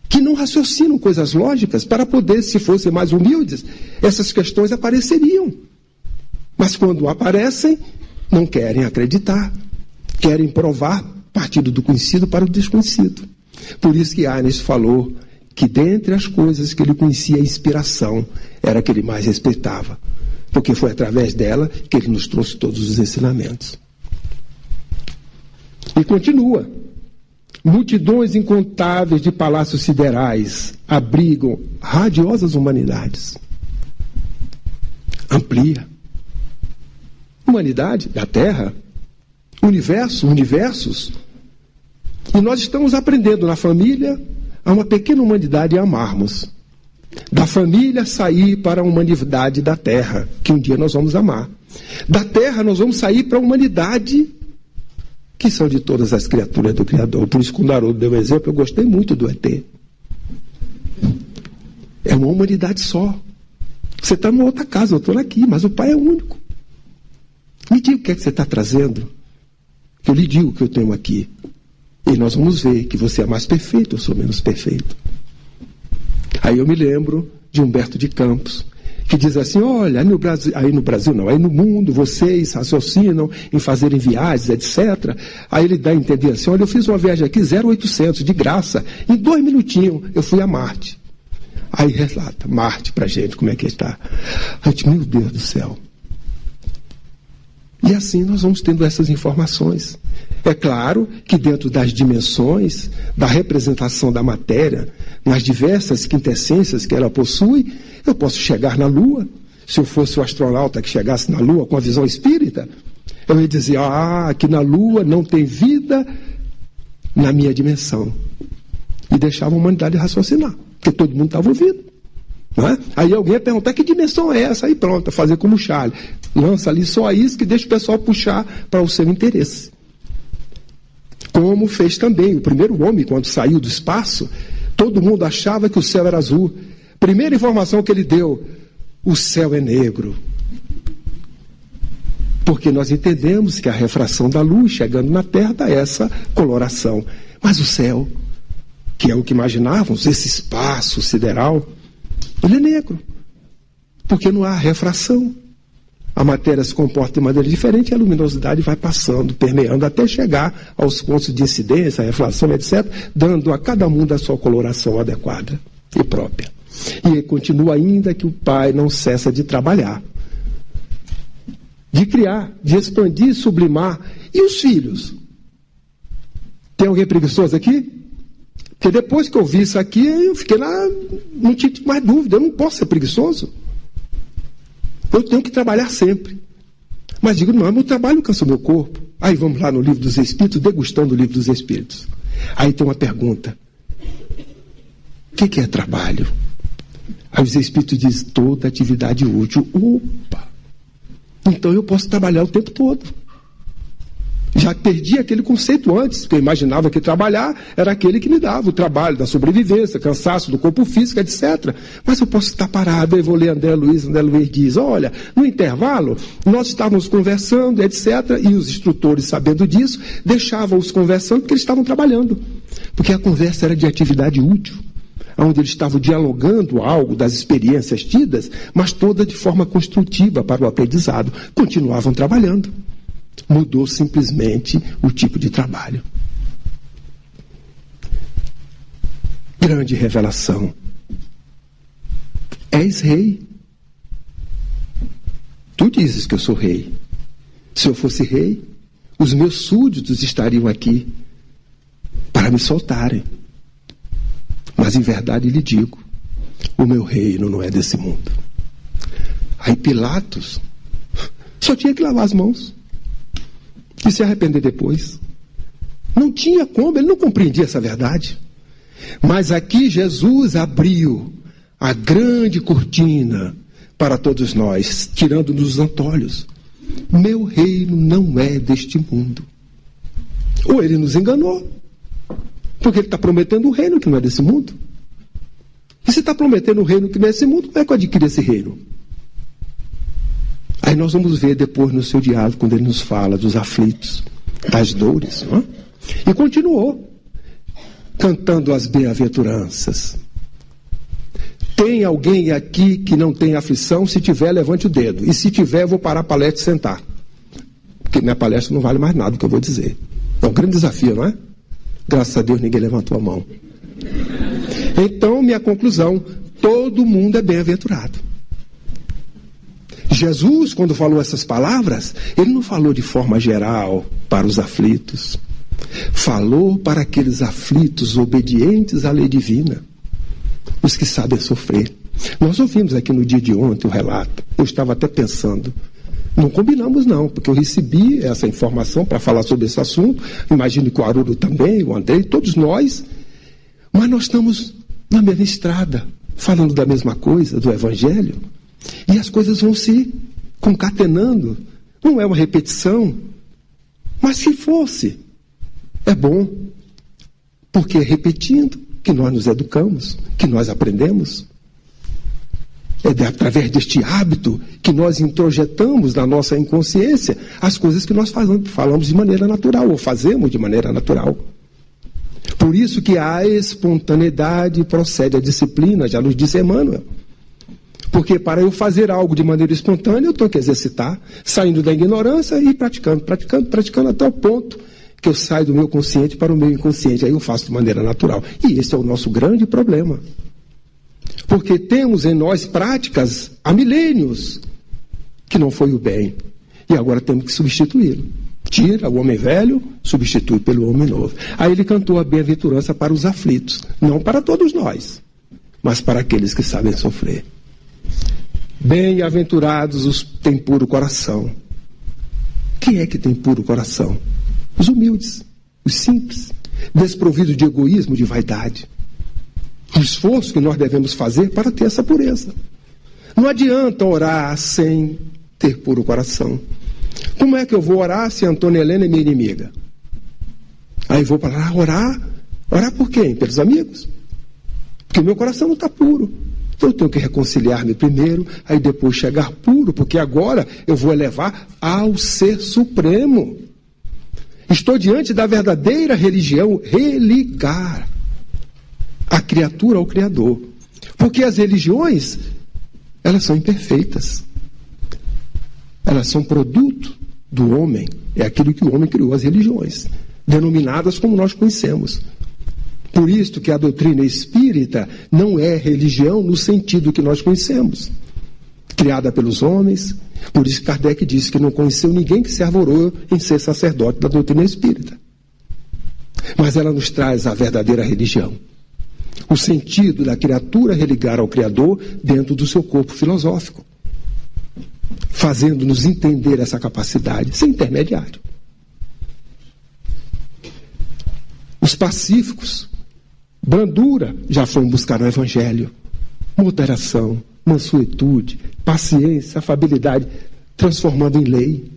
que não raciocinam coisas lógicas para poder, se fossem mais humildes, essas questões apareceriam. Mas quando aparecem, não querem acreditar, querem provar partido do conhecido para o desconhecido. Por isso que Agnes falou que dentre as coisas que ele conhecia, a inspiração era a que ele mais respeitava, porque foi através dela que ele nos trouxe todos os ensinamentos. E continua. Multidões incontáveis de palácios siderais abrigam radiosas humanidades. Amplia. Humanidade da Terra, universos. E nós estamos aprendendo na família a uma pequena humanidade amarmos. Da família sair para a humanidade da Terra, que um dia nós vamos amar. Da Terra nós vamos sair para a humanidade que são de todas as criaturas do Criador. Por isso, quando o Haroldo deu o exemplo, eu gostei muito do ET. É uma humanidade só. Você está numa outra casa, eu estou aqui, mas o Pai é único. Me diga o que é que você está trazendo. Eu lhe digo o que eu tenho aqui. E nós vamos ver que você é mais perfeito, eu sou menos perfeito. Aí eu me lembro de Humberto de Campos, que diz assim, olha, aí no mundo, vocês raciocinam em fazerem viagens, etc. Aí ele dá a entender assim, olha, eu fiz uma viagem aqui 0800, de graça, em 2 minutinhos eu fui a Marte. Aí relata, Marte pra gente, como é que está. A gente, meu Deus do céu. E assim nós vamos tendo essas informações. É claro que dentro das dimensões, da representação da matéria, nas diversas quintessências que ela possui, eu posso chegar na Lua. Se eu fosse o astronauta que chegasse na Lua com a visão espírita, eu ia dizer, aqui na Lua não tem vida na minha dimensão. E deixava a humanidade raciocinar, porque todo mundo estava ouvindo. Não é? Aí alguém ia perguntar, que dimensão é essa? Aí pronto, fazer como o Charlie. Lança ali só isso que deixa o pessoal puxar para o seu interesse. Como fez também o primeiro homem, quando saiu do espaço, todo mundo achava que o céu era azul. Primeira informação que ele deu, o céu é negro. Porque nós entendemos que a refração da luz chegando na Terra dá essa coloração. Mas o céu, que é o que imaginávamos, esse espaço sideral, ele é negro. Porque não há refração. A matéria se comporta de maneira diferente e a luminosidade vai passando, permeando, até chegar aos pontos de incidência, a refração, etc., dando a cada mundo a sua coloração adequada e própria. E continua ainda que o Pai não cessa de trabalhar, de criar, de expandir, sublimar. E os filhos? Tem alguém preguiçoso aqui? Porque depois que eu vi isso aqui, eu fiquei lá, não tinha mais dúvida, eu não posso ser preguiçoso. Eu tenho que trabalhar sempre. Mas digo, não, meu trabalho cansa o meu corpo. Aí vamos lá no Livro dos Espíritos, degustando o Livro dos Espíritos. Aí tem uma pergunta. O que é trabalho? Aí os Espíritos dizem, toda atividade útil. Opa! Então eu posso trabalhar o tempo todo. Já perdi aquele conceito antes, porque eu imaginava que trabalhar era aquele que me dava o trabalho da sobrevivência, cansaço do corpo físico, etc. Mas eu posso estar parado. Eu vou ler André Luiz diz, olha, no intervalo, nós estávamos conversando, etc. E os instrutores, sabendo disso, deixavam-os conversando porque eles estavam trabalhando. Porque a conversa era de atividade útil, onde eles estavam dialogando algo das experiências tidas, mas toda de forma construtiva para o aprendizado. Continuavam trabalhando. Mudou simplesmente o tipo de trabalho. Grande revelação. És rei. Tu dizes que eu sou rei. Se eu fosse rei, os meus súditos estariam aqui para me soltarem. Mas em verdade lhe digo, o meu reino não é desse mundo. Aí Pilatos só tinha que lavar as mãos e se arrepender depois. Não tinha como, ele não compreendia essa verdade. Mas aqui Jesus abriu a grande cortina para todos nós, tirando-nos os antolhos. Meu reino não é deste mundo. Ou ele nos enganou, porque ele está prometendo um reino que não é desse mundo. E se está prometendo um reino que não é desse mundo, como é que eu adquiro esse reino? Aí nós vamos ver depois no seu diálogo, quando ele nos fala dos aflitos, das dores. Não é? E continuou cantando as bem-aventuranças. Tem alguém aqui que não tem aflição? Se tiver, levante o dedo. E se tiver, eu vou parar a palestra e sentar. Porque minha palestra não vale mais nada do que eu vou dizer. É um grande desafio, não é? Graças a Deus ninguém levantou a mão. Então, minha conclusão, todo mundo é bem-aventurado. Jesus, quando falou essas palavras, ele não falou de forma geral para os aflitos. Falou para aqueles aflitos obedientes à lei divina, os que sabem sofrer. Nós ouvimos aqui no dia de ontem o relato. Eu estava até pensando, não combinamos não, porque eu recebi essa informação para falar sobre esse assunto. Imagino que o Haroldo também, o Andrei, todos nós. Mas nós estamos na mesma estrada, falando da mesma coisa, do Evangelho. E as coisas vão se concatenando. Não é uma repetição. Mas se fosse, é bom. Porque é repetindo que nós nos educamos, que nós aprendemos. É através deste hábito que nós introjetamos na nossa inconsciência as coisas que nós falamos de maneira natural, ou fazemos de maneira natural. Por isso que a espontaneidade procede à disciplina, já nos disse Emmanuel. Porque para eu fazer algo de maneira espontânea, eu tenho que exercitar, saindo da ignorância e praticando até o ponto que eu saio do meu consciente para o meu inconsciente. Aí eu faço de maneira natural. E esse é o nosso grande problema. Porque temos em nós práticas há milênios que não foi o bem. E agora temos que substituí-lo. Tira o homem velho, substitui pelo homem novo. Aí ele cantou a bem-aventurança para os aflitos. Não para todos nós, mas para aqueles que sabem sofrer. Bem-aventurados os que têm puro coração. Quem é que tem puro coração? Os humildes, os simples, desprovidos de egoísmo, de vaidade. O esforço que nós devemos fazer para ter essa pureza. Não adianta orar sem ter puro coração. Como é que eu vou orar se a Antônia Helena é minha inimiga? Aí vou para lá orar. Orar por quem? Pelos amigos? Porque o meu coração não está puro. Então eu tenho que reconciliar-me primeiro, aí depois chegar puro, porque agora eu vou elevar ao Ser Supremo. Estou diante da verdadeira religião, religar a criatura ao Criador. Porque as religiões, elas são imperfeitas. Elas são produto do homem. É aquilo que o homem criou, as religiões, denominadas como nós conhecemos. Por isso que a doutrina espírita não é religião no sentido que nós conhecemos, criada pelos homens. Por isso Kardec disse que não conheceu ninguém que se arvorou em ser sacerdote da doutrina espírita. Mas ela nos traz a verdadeira religião, o sentido da criatura religar ao Criador dentro do seu corpo filosófico, fazendo-nos entender essa capacidade, sem intermediário. Os pacíficos, brandura, já foram buscar no Evangelho. Moderação, mansuetude, paciência, afabilidade, transformando em lei.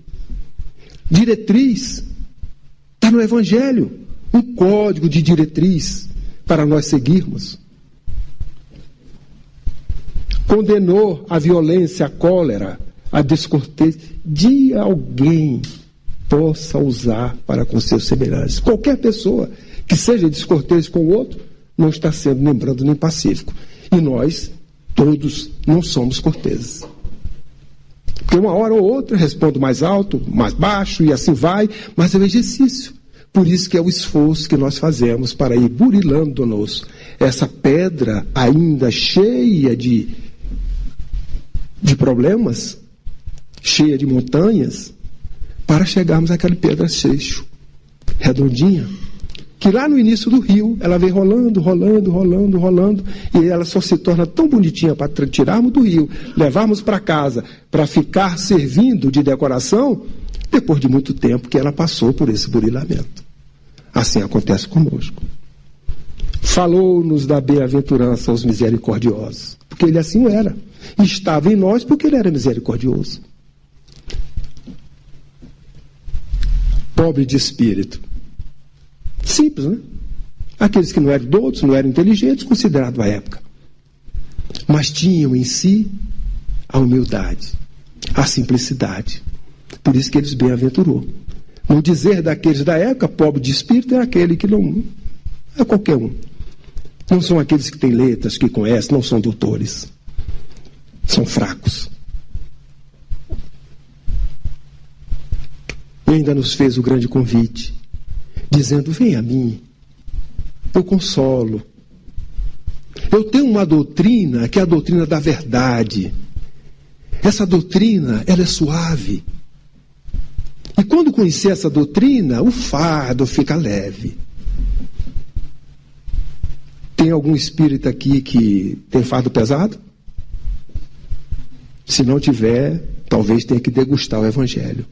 Diretriz, está no Evangelho. Um código de diretriz para nós seguirmos. Condenou a violência, a cólera, a descortêsia de alguém possa usar para com seus semelhantes. Qualquer pessoa que seja descortês com o outro, não está sendo, lembrando, nem pacífico. E nós, todos, não somos corteses. Porque uma hora ou outra respondo mais alto, mais baixo, e assim vai, mas é um exercício. Por isso que é o esforço que nós fazemos para ir burilando-nos essa pedra ainda cheia de problemas, cheia de montanhas, para chegarmos àquela pedra seixo, redondinha, que lá no início do rio, ela vem rolando, rolando, rolando, rolando, e ela só se torna tão bonitinha para tirarmos do rio, levarmos para casa, para ficar servindo de decoração, depois de muito tempo que ela passou por esse burilamento. Assim acontece conosco. Falou-nos da bem-aventurança aos misericordiosos, porque ele assim era, e estava em nós porque ele era misericordioso. Pobre de espírito. Simples, né? Aqueles que não eram doutos, não eram inteligentes, considerados à época. Mas tinham em si a humildade, a simplicidade. Por isso que eles bem-aventurou. No dizer daqueles da época, pobre de espírito é aquele que não é qualquer um. Não são aqueles que têm letras, que conhecem, não são doutores. São fracos. E ainda nos fez o grande convite, dizendo: vem a mim, eu consolo. Eu tenho uma doutrina que é a doutrina da verdade. Essa doutrina, ela é suave. E quando conhecer essa doutrina, o fardo fica leve. Tem algum espírita aqui que tem fardo pesado? Se não tiver, talvez tenha que degustar o Evangelho,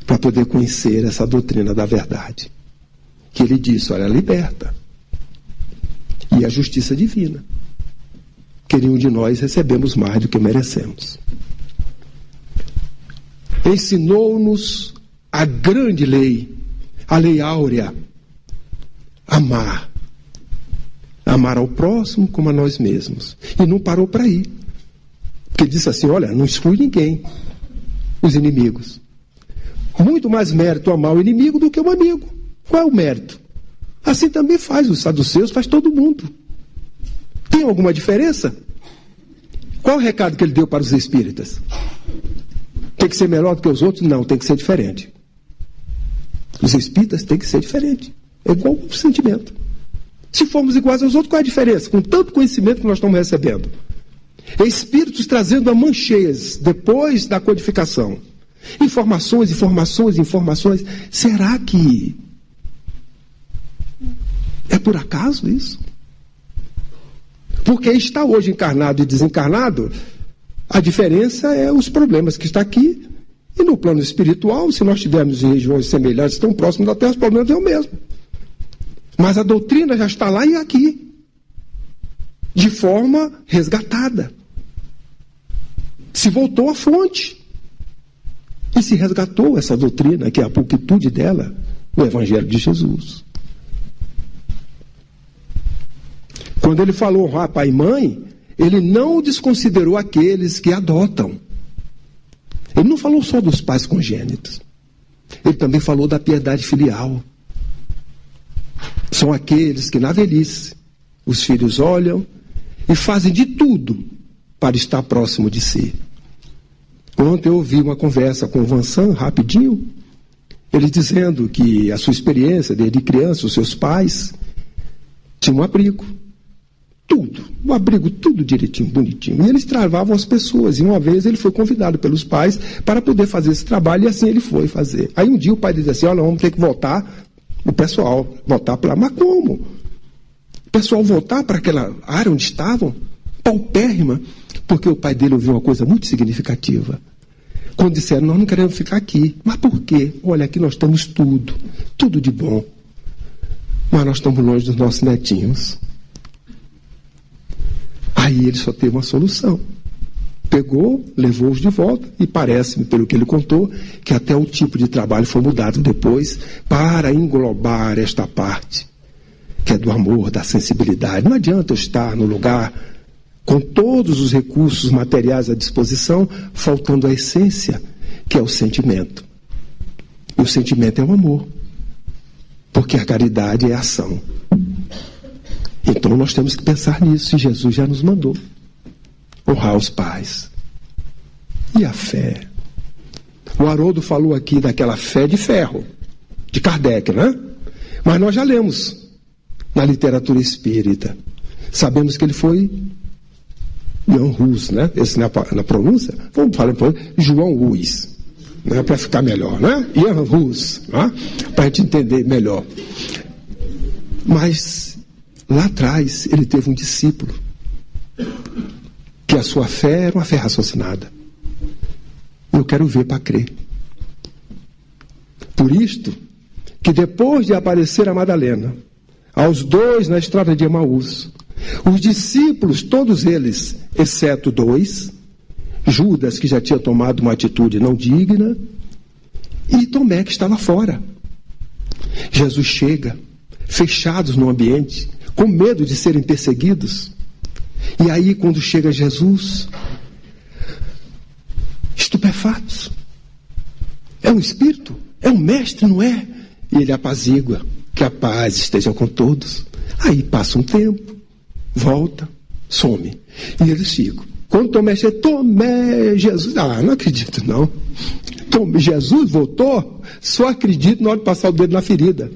para poder conhecer essa doutrina da verdade. Que ele disse, olha, liberta. E a justiça divina. Que nenhum de nós recebemos mais do que merecemos. Ensinou-nos a grande lei, a lei áurea, amar. Amar ao próximo como a nós mesmos. E não parou para aí. Porque ele disse assim, olha, não exclui ninguém, os inimigos. Muito mais mérito amar o inimigo do que o amigo. Qual é o mérito? Assim também faz os saduceus, faz todo mundo. Tem alguma diferença? Qual o recado que ele deu para os espíritas? Tem que ser melhor do que os outros? Não, tem que ser diferente. Os espíritas têm que ser diferentes. É igual o sentimento. Se formos iguais aos outros, qual é a diferença? Com tanto conhecimento que nós estamos recebendo. Espíritos trazendo a mancheias depois da codificação. Informações, informações, informações. Será que é por acaso isso? Porque está hoje encarnado e desencarnado, a diferença é os problemas que está aqui. E no plano espiritual, se nós tivermos regiões semelhantes, tão próximas da Terra, os problemas é o mesmo. Mas a doutrina já está lá e aqui, de forma resgatada. Se voltou à fonte. E se resgatou essa doutrina, que é a pulquitude dela, o Evangelho de Jesus. Quando ele falou honrar pai e mãe, ele não desconsiderou aqueles que adotam. Ele não falou só dos pais congênitos. Ele também falou da piedade filial. São aqueles que na velhice os filhos olham e fazem de tudo para estar próximo de si. Ontem eu ouvi uma conversa com o Vansan, rapidinho, ele dizendo que a sua experiência de criança, os seus pais, tinham um abrigo. Tudo, um abrigo tudo direitinho, bonitinho. E eles travavam as pessoas. E uma vez ele foi convidado pelos pais para poder fazer esse trabalho, e assim ele foi fazer. Aí um dia o pai disse assim, olha, vamos ter que voltar, o pessoal voltar para lá. Mas como? O pessoal voltar para aquela área onde estavam? Paupérrima. Porque o pai dele ouviu uma coisa muito significativa. Quando disseram, nós não queremos ficar aqui. Mas por quê? Olha, aqui nós temos tudo, tudo de bom. Mas nós estamos longe dos nossos netinhos. Aí ele só teve uma solução. Pegou, levou-os de volta, e parece-me, pelo que ele contou, que até o tipo de trabalho foi mudado depois para englobar esta parte, que é do amor, da sensibilidade. Não adianta eu estar no lugar com todos os recursos materiais à disposição, faltando a essência, que é o sentimento. E o sentimento é o amor, porque a caridade é a ação. Então nós temos que pensar nisso, e Jesus já nos mandou honrar os pais. E a fé? O Haroldo falou aqui daquela fé de ferro, de Kardec, né? Mas nós já lemos na literatura espírita. Sabemos que ele foi João Hus, né? Esse na pronúncia, vamos falar João Hus, né? Para ficar melhor, né? João Hus, né? Para a gente entender melhor. Mas lá atrás ele teve um discípulo que a sua fé era uma fé raciocinada. Eu quero ver para crer. Por isto que depois de aparecer a Madalena, aos dois na estrada de Emaús, os discípulos, todos eles, exceto dois, Judas, que já tinha tomado uma atitude não digna, e Tomé, que estava fora. Jesus chega, fechados no ambiente, com medo de serem perseguidos. E aí, quando chega Jesus, estupefatos. É um espírito? É um mestre, não é? E ele apazigua, que a paz esteja com todos. Aí passa um tempo, volta, some. E eles ficam. Quando Tomé chega, Tomé, Jesus, não acredito não. Jesus voltou? Só acredito na hora de passar o dedo na ferida.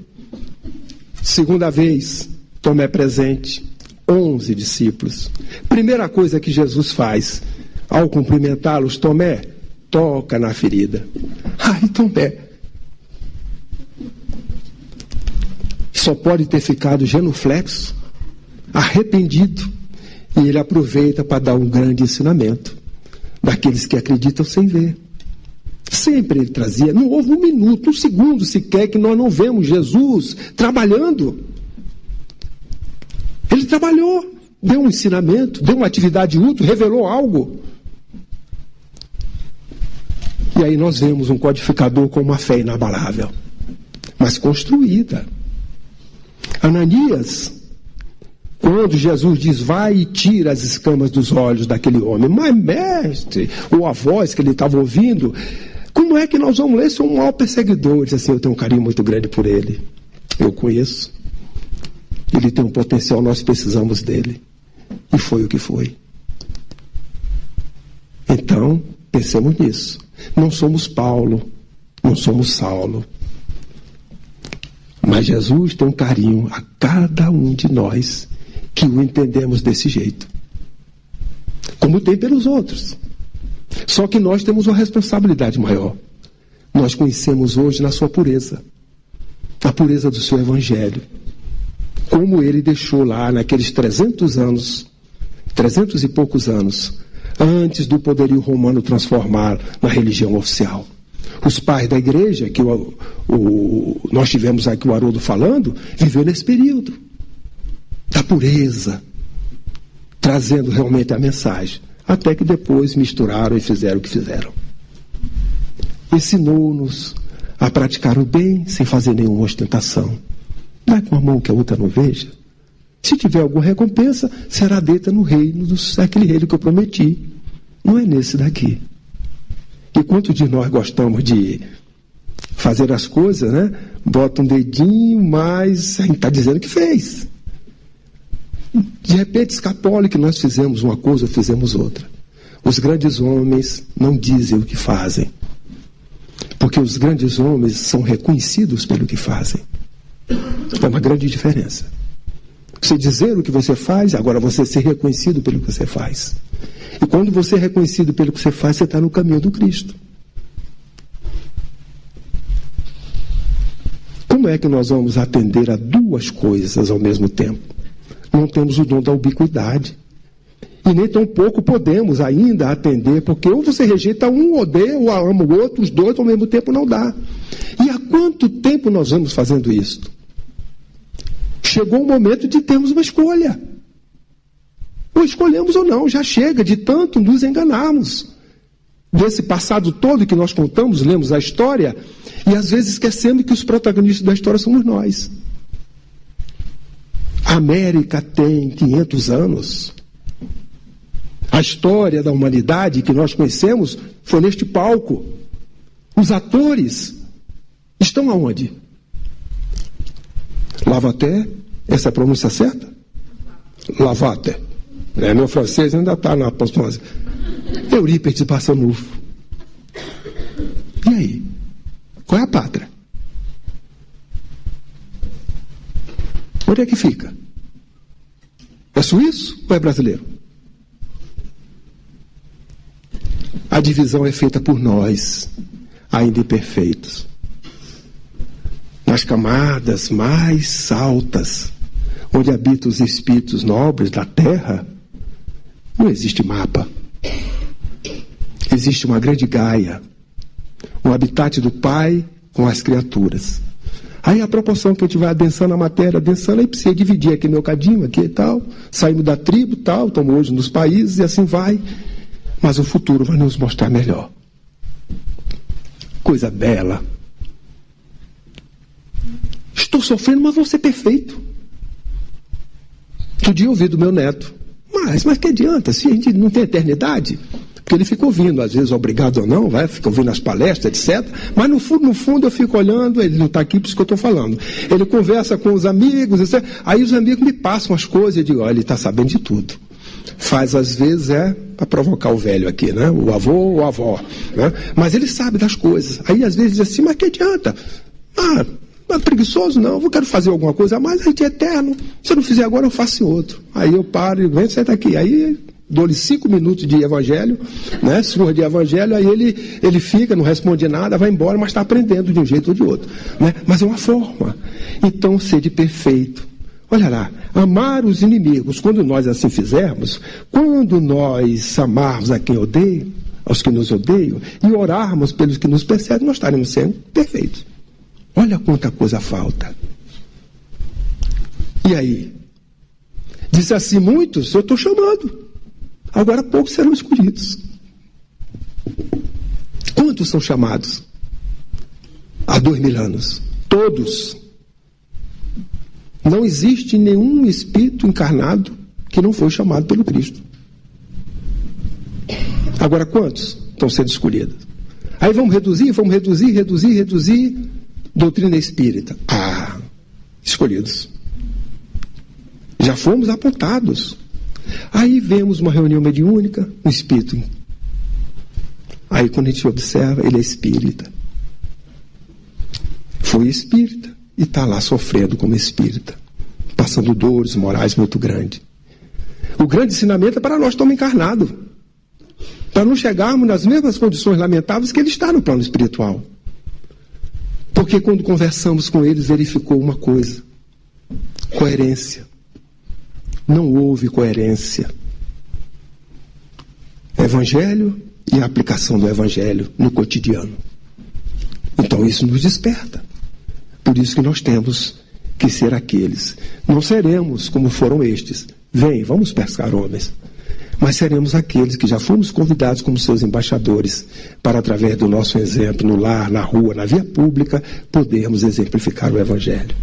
Segunda vez, Tomé presente, 11 discípulos. Primeira coisa que Jesus faz, ao cumprimentá-los, Tomé, toca na ferida. Ai, Tomé, só pode ter ficado genuflexo, arrependido, e ele aproveita para dar um grande ensinamento daqueles que acreditam sem ver. Sempre ele trazia, não houve um minuto, um segundo sequer que nós não vemos Jesus trabalhando. Ele trabalhou, deu um ensinamento, deu uma atividade útil, revelou algo. E aí nós vemos um codificador com uma fé inabalável, mas construída. Ananias, quando Jesus diz, vai e tira as escamas dos olhos daquele homem, mas mestre, ou a voz que ele estava ouvindo, como é que nós vamos ler? Sou um mau perseguidor. Ele diz assim, eu tenho um carinho muito grande por ele, eu conheço, ele tem um potencial, nós precisamos dele. E foi o que foi. Então, pensemos nisso. Não somos Paulo, não somos Saulo, mas Jesus tem um carinho a cada um de nós que o entendemos desse jeito, como tem pelos outros. Só que nós temos uma responsabilidade maior. nós conhecemos hoje na sua pureza, a pureza do seu evangelho. Como ele deixou lá naqueles 300 anos, 300 e poucos anos, antes do poderio romano transformar na religião oficial. Os pais da igreja, que nós tivemos aqui o Haroldo falando, viveu nesse período da pureza, trazendo realmente a mensagem, até que depois misturaram e fizeram o que fizeram. Ensinou-nos a praticar o bem sem fazer nenhuma ostentação. Dá com a mão que a outra não veja. Se tiver alguma recompensa, será dita no reino, daquele reino que eu prometi. Não é nesse daqui. E quantos de nós gostamos de fazer as coisas, né? Bota um dedinho, mas a gente está dizendo que fez. De repente escapola que nós fizemos uma coisa ou fizemos outra. Os grandes homens não dizem o que fazem, porque os grandes homens são reconhecidos pelo que fazem. É uma grande diferença. Você dizer o que você faz, agora você ser reconhecido pelo que você faz. E quando você é reconhecido pelo que você faz, você está no caminho do Cristo. Como é que nós vamos atender a duas coisas ao mesmo tempo? Não temos o dom da ubiquidade. E nem tão pouco podemos ainda atender, porque ou você rejeita um, odeia, ou ama o outro, os dois ao mesmo tempo não dá. E há quanto tempo nós vamos fazendo isso? Chegou o momento de termos uma escolha. Ou escolhemos ou não, já chega de tanto nos enganarmos. Desse passado todo que nós contamos, lemos a história, e às vezes esquecemos que os protagonistas da história somos nós. A América tem 500 anos. A história da humanidade que nós conhecemos foi neste palco. Os atores estão aonde? Lavater, essa é a pronúncia certa? Lavater. Meu francês ainda está na pronúncia. Eurípides de Barçanufo. E aí? Qual é a pátria? Onde é que fica? É suíço ou é brasileiro? A divisão é feita por nós, ainda imperfeitos. Nas camadas mais altas, onde habitam os espíritos nobres da terra, não existe mapa. Existe uma grande Gaia, um habitat do Pai com as criaturas. Aí a proporção que a gente vai adensando a matéria, adensando, aí precisa dividir aqui meu cadinho, aqui e tal, saímos da tribo, tal, estamos hoje nos países e assim vai. Mas o futuro vai nos mostrar melhor. Coisa bela. Estou sofrendo, mas vou ser perfeito. Outro dia eu ouvi do meu neto. Mas que adianta, se a gente não tem eternidade? Porque ele fica ouvindo, às vezes obrigado ou não, fica ouvindo as palestras, etc. Mas no fundo eu fico olhando, ele não está aqui, por isso que eu estou falando. Ele conversa com os amigos, etc. Aí os amigos me passam as coisas, eu digo, olha, ele está sabendo de tudo. Faz às vezes para provocar o velho aqui, né? O avô ou a avó, né? Mas ele sabe das coisas. Aí às vezes diz assim, mas que adianta? Não é preguiçoso não, eu quero fazer alguma coisa a mais, a gente é eterno. Se eu não fizer agora, eu faço em outro. Aí eu paro e vem, senta aqui. Aí dou-lhe 5 minutos de evangelho, né? Surra de evangelho, aí ele fica, não responde nada, vai embora, mas está aprendendo de um jeito ou de outro, né? Mas é uma forma. Então, sede perfeito. Olha lá, amar os inimigos, quando nós assim fizermos, quando nós amarmos a quem odeia, aos que nos odeiam, e orarmos pelos que nos perseguem, nós estaremos sendo perfeitos. Olha quanta coisa falta. E aí? Disse assim, muitos, eu estou chamando. Agora poucos serão escolhidos. Quantos são chamados? Há 2000 anos. Todos. Não existe nenhum espírito encarnado que não foi chamado pelo Cristo. Agora quantos estão sendo escolhidos? Aí vamos reduzir. Doutrina espírita. Escolhidos. Já fomos apontados. Aí vemos uma reunião mediúnica, um espírito. Aí quando a gente observa, ele é espírita. Foi espírita e está lá sofrendo como espírita, passando dores morais muito grandes. O grande ensinamento é para nós estamos encarnados, para não chegarmos nas mesmas condições lamentáveis que ele está no plano espiritual. Porque quando conversamos com eles, verificou uma coisa: coerência. Não houve coerência. Evangelho e a aplicação do Evangelho no cotidiano. Então isso nos desperta. Por isso que nós temos que ser aqueles. Não seremos como foram estes. Vem, vamos pescar homens. Mas seremos aqueles que já fomos convidados como seus embaixadores para, através do nosso exemplo no lar, na rua, na via pública, podermos exemplificar o Evangelho.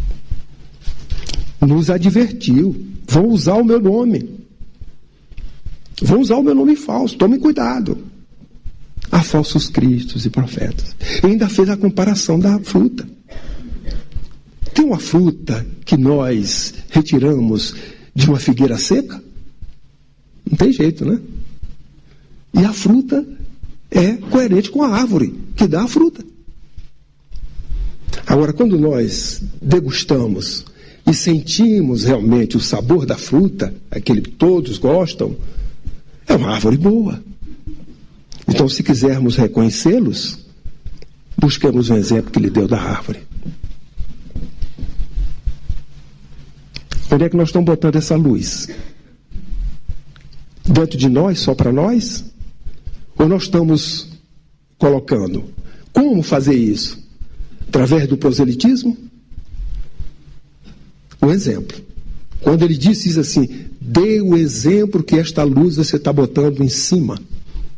Nos advertiu: vão usar o meu nome. Vão usar o meu nome falso, tomem cuidado. Há falsos cristos e profetas. E ainda fez a comparação da fruta. Tem uma fruta que nós retiramos de uma figueira seca? Não tem jeito, né? E a fruta é coerente com a árvore que dá a fruta. Agora, quando nós degustamos e sentimos realmente o sabor da fruta, aquele que todos gostam, é uma árvore boa. Então, se quisermos reconhecê-los, busquemos um exemplo que ele deu da árvore. Onde é que nós estamos botando essa luz? Dentro de nós, só para nós? Ou nós estamos colocando? Como fazer isso? Através do proselitismo? O exemplo. Quando ele diz assim: dê o exemplo que esta luz você está botando em cima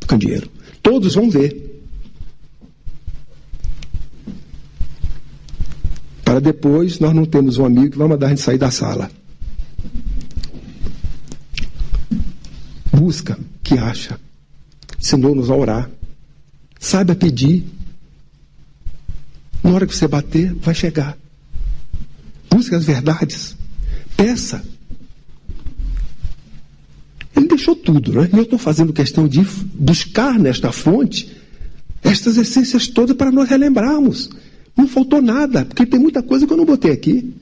do candeeiro. Todos vão ver. Para depois nós não temos um amigo que vai mandar a gente sair da sala. Busca que acha. Ensinou-nos a orar. Saiba pedir. Na hora que você bater, vai chegar. Busque as verdades. Peça. Ele deixou tudo, né? E eu estou fazendo questão de buscar nesta fonte estas essências todas para nós relembrarmos. Não faltou nada, porque tem muita coisa que eu não botei aqui.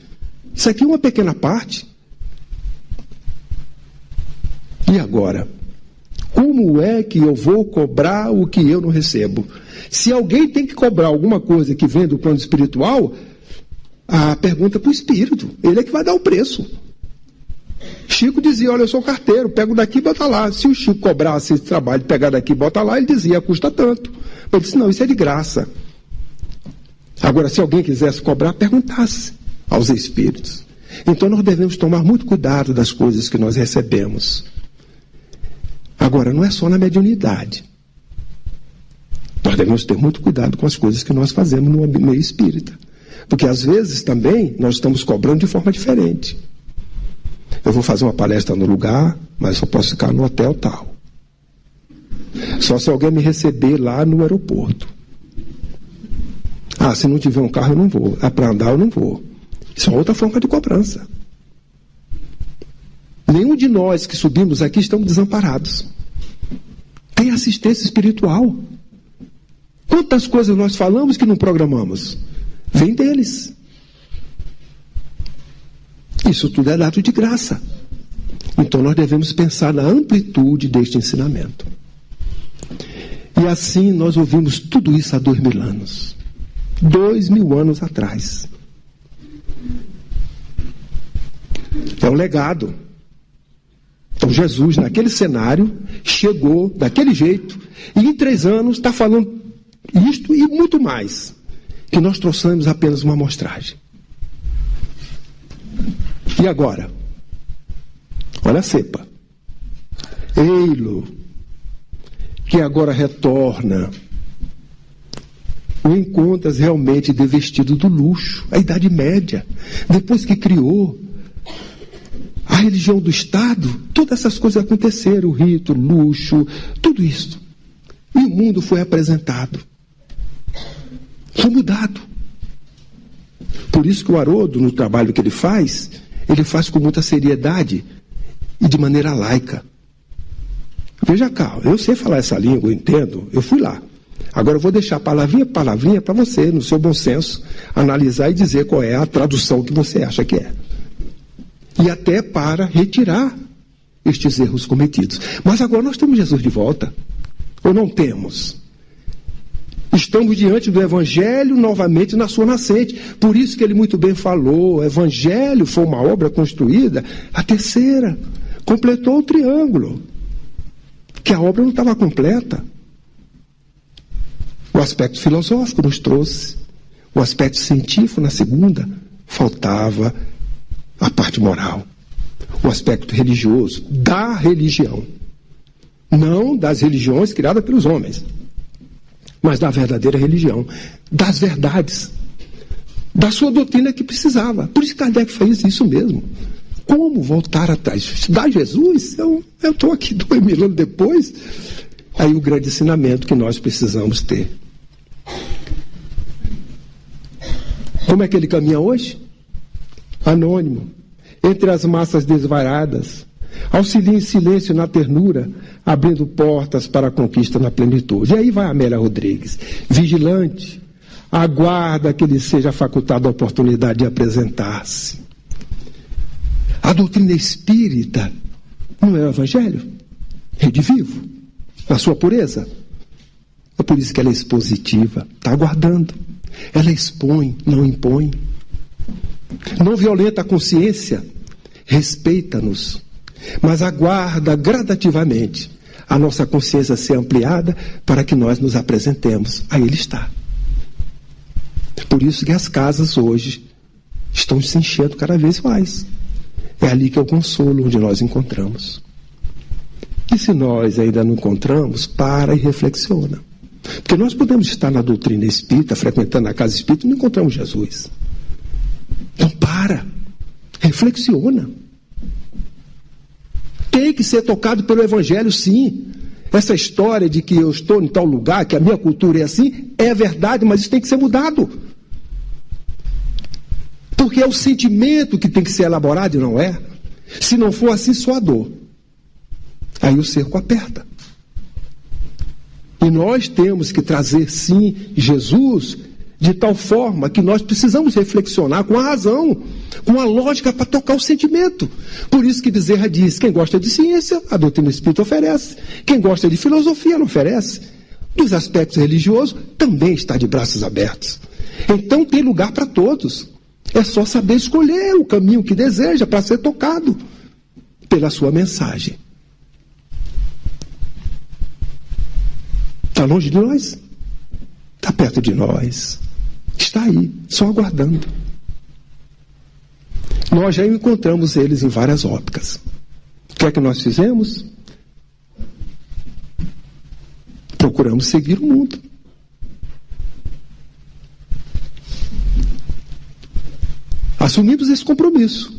Isso aqui é uma pequena parte. E agora? Como é que eu vou cobrar o que eu não recebo? Se alguém tem que cobrar alguma coisa que vem do plano espiritual, a pergunta para o espírito. Ele é que vai dar o preço. Chico dizia: olha, eu sou carteiro, pego daqui e bota lá. Se o Chico cobrasse esse trabalho de pegar daqui e bota lá, ele dizia: custa tanto. Eu disse: não, isso é de graça. Agora, se alguém quisesse cobrar, perguntasse aos espíritos. Então nós devemos tomar muito cuidado das coisas que nós recebemos. Agora, não é só na mediunidade. Nós devemos ter muito cuidado com as coisas que nós fazemos no meio espírita. Porque às vezes também nós estamos cobrando de forma diferente. Eu vou fazer uma palestra no lugar, mas só posso ficar no hotel tal. Só se alguém me receber lá no aeroporto. Ah, se não tiver um carro eu não vou. Ah, para andar eu não vou. Isso é outra forma de cobrança. Nenhum de nós que subimos aqui estamos desamparados. Tem assistência espiritual. Quantas coisas nós falamos que não programamos? Vem deles. Isso tudo é dado de graça. Então nós devemos pensar na amplitude deste ensinamento. E assim nós ouvimos tudo isso há 2000 anos. 2000 anos atrás. É um legado. Então Jesus, naquele cenário, chegou daquele jeito, e em 3 anos está falando isto e muito mais, que nós trouxemos apenas uma amostragem. E agora? Olha a cepa. Ei-lo, que agora retorna. O encontras realmente devestido do luxo, a Idade Média, depois que criou a religião do Estado, todas essas coisas aconteceram, o rito, o luxo, tudo isso. E o mundo foi apresentado. Foi mudado. Por isso que o Haroldo, no trabalho que ele faz com muita seriedade e de maneira laica. Veja cá, eu sei falar essa língua, eu entendo, eu fui lá. Agora eu vou deixar palavrinha para você, no seu bom senso, analisar e dizer qual é a tradução que você acha que é. E até para retirar estes erros cometidos. Mas agora nós temos Jesus de volta. Ou não temos? Estamos diante do Evangelho novamente na sua nascente. Por isso que ele muito bem falou, o Evangelho foi uma obra construída, a terceira, completou o triângulo, que a obra não estava completa. O aspecto filosófico nos trouxe, o aspecto científico na segunda, faltava a parte moral. O aspecto religioso, da religião, não das religiões criadas pelos homens, mas da verdadeira religião, das verdades, da sua doutrina que precisava. Por isso Kardec fez isso mesmo. Como voltar atrás? Estudar Jesus? Eu estou aqui 2000 anos depois. Aí o grande ensinamento que nós precisamos ter. Como é que ele caminha hoje? Anônimo, entre as massas desvaradas, auxilia em silêncio na ternura, abrindo portas para a conquista na plenitude. E aí vai Amélia Rodrigues, vigilante, aguarda que lhe seja facultada a oportunidade de apresentar-se. A doutrina espírita não é o Evangelho? Rede vivo, na sua pureza. É por isso que ela é expositiva, está aguardando. Ela expõe, não impõe. Não violenta a consciência, respeita-nos, mas aguarda gradativamente a nossa consciência ser ampliada para que nós nos apresentemos. Aí ele está. Por isso que as casas hoje estão se enchendo cada vez mais. É ali que é o consolo onde nós encontramos. E se nós ainda não encontramos, para e reflexiona. Porque nós podemos estar na doutrina espírita, frequentando a casa espírita, e não encontramos Jesus. Então para, reflexiona. Tem que ser tocado pelo Evangelho, sim. Essa história de que eu estou em tal lugar, que a minha cultura é assim, é verdade, mas isso tem que ser mudado. Porque é o sentimento que tem que ser elaborado e não é. Se não for assim, só a dor. Aí o cerco aperta. E nós temos que trazer, sim, Jesus de tal forma que nós precisamos reflexionar com a razão, com a lógica para tocar o sentimento. Por isso que Bezerra diz, quem gosta de ciência, a doutrina espírita oferece. Quem gosta de filosofia, não oferece. Dos aspectos religiosos, também está de braços abertos. Então tem lugar para todos. É só saber escolher o caminho que deseja para ser tocado pela sua mensagem. Está longe de nós? Está perto de nós. Está aí, só aguardando. Nós já encontramos eles em várias ópticas. O que é que nós fizemos? Procuramos seguir o mundo. Assumimos esse compromisso.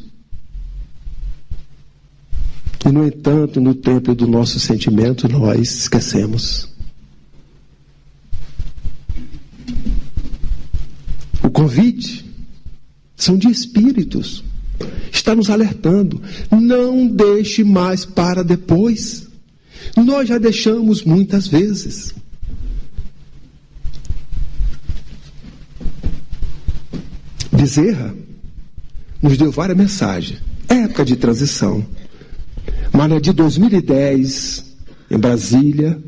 E, no entanto, no templo do nosso sentimento, nós esquecemos. O convite são de espíritos. Está nos alertando. Não deixe mais para depois. Nós já deixamos muitas vezes. Bezerra nos deu várias mensagens. Época de transição. Mas na de 2010, em Brasília,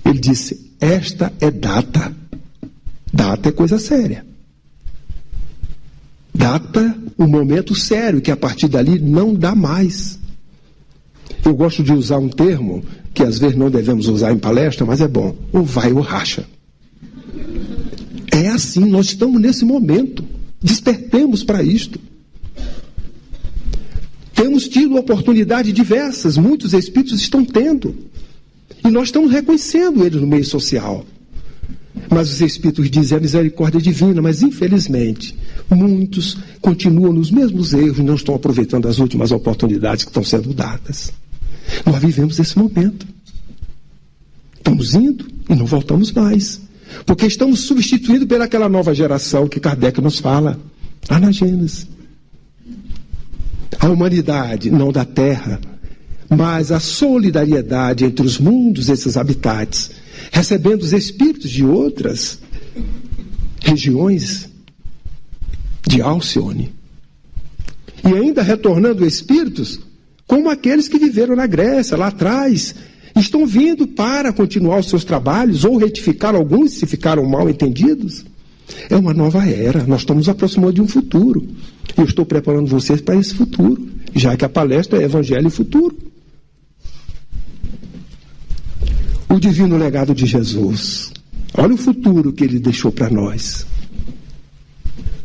ele disse, esta é data. Data é coisa séria. Data um momento sério, que a partir dali não dá mais. Eu gosto de usar um termo, que às vezes não devemos usar em palestra, mas é bom. Ou vai ou racha. É assim, nós estamos nesse momento. Despertemos para isto. Temos tido oportunidades diversas, muitos espíritos estão tendo. E nós estamos reconhecendo eles no meio social. Mas os espíritos dizem a misericórdia divina, mas infelizmente muitos continuam nos mesmos erros e não estão aproveitando as últimas oportunidades que estão sendo dadas. Nós vivemos esse momento. Estamos indo e não voltamos mais. Porque estamos substituindo pelaquela nova geração que Kardec nos fala, lá na Gênesis. A humanidade, não da Terra, mas a solidariedade entre os mundos e esses habitats, recebendo os espíritos de outras regiões de Alcione. E ainda retornando espíritos como aqueles que viveram na Grécia, lá atrás, estão vindo para continuar os seus trabalhos ou retificar alguns se ficaram mal entendidos. É uma nova era, nós estamos nos aproximando de um futuro. Eu estou preparando vocês para esse futuro, já que a palestra é Evangelho e Futuro. O divino legado de Jesus. Olha o futuro que ele deixou para nós.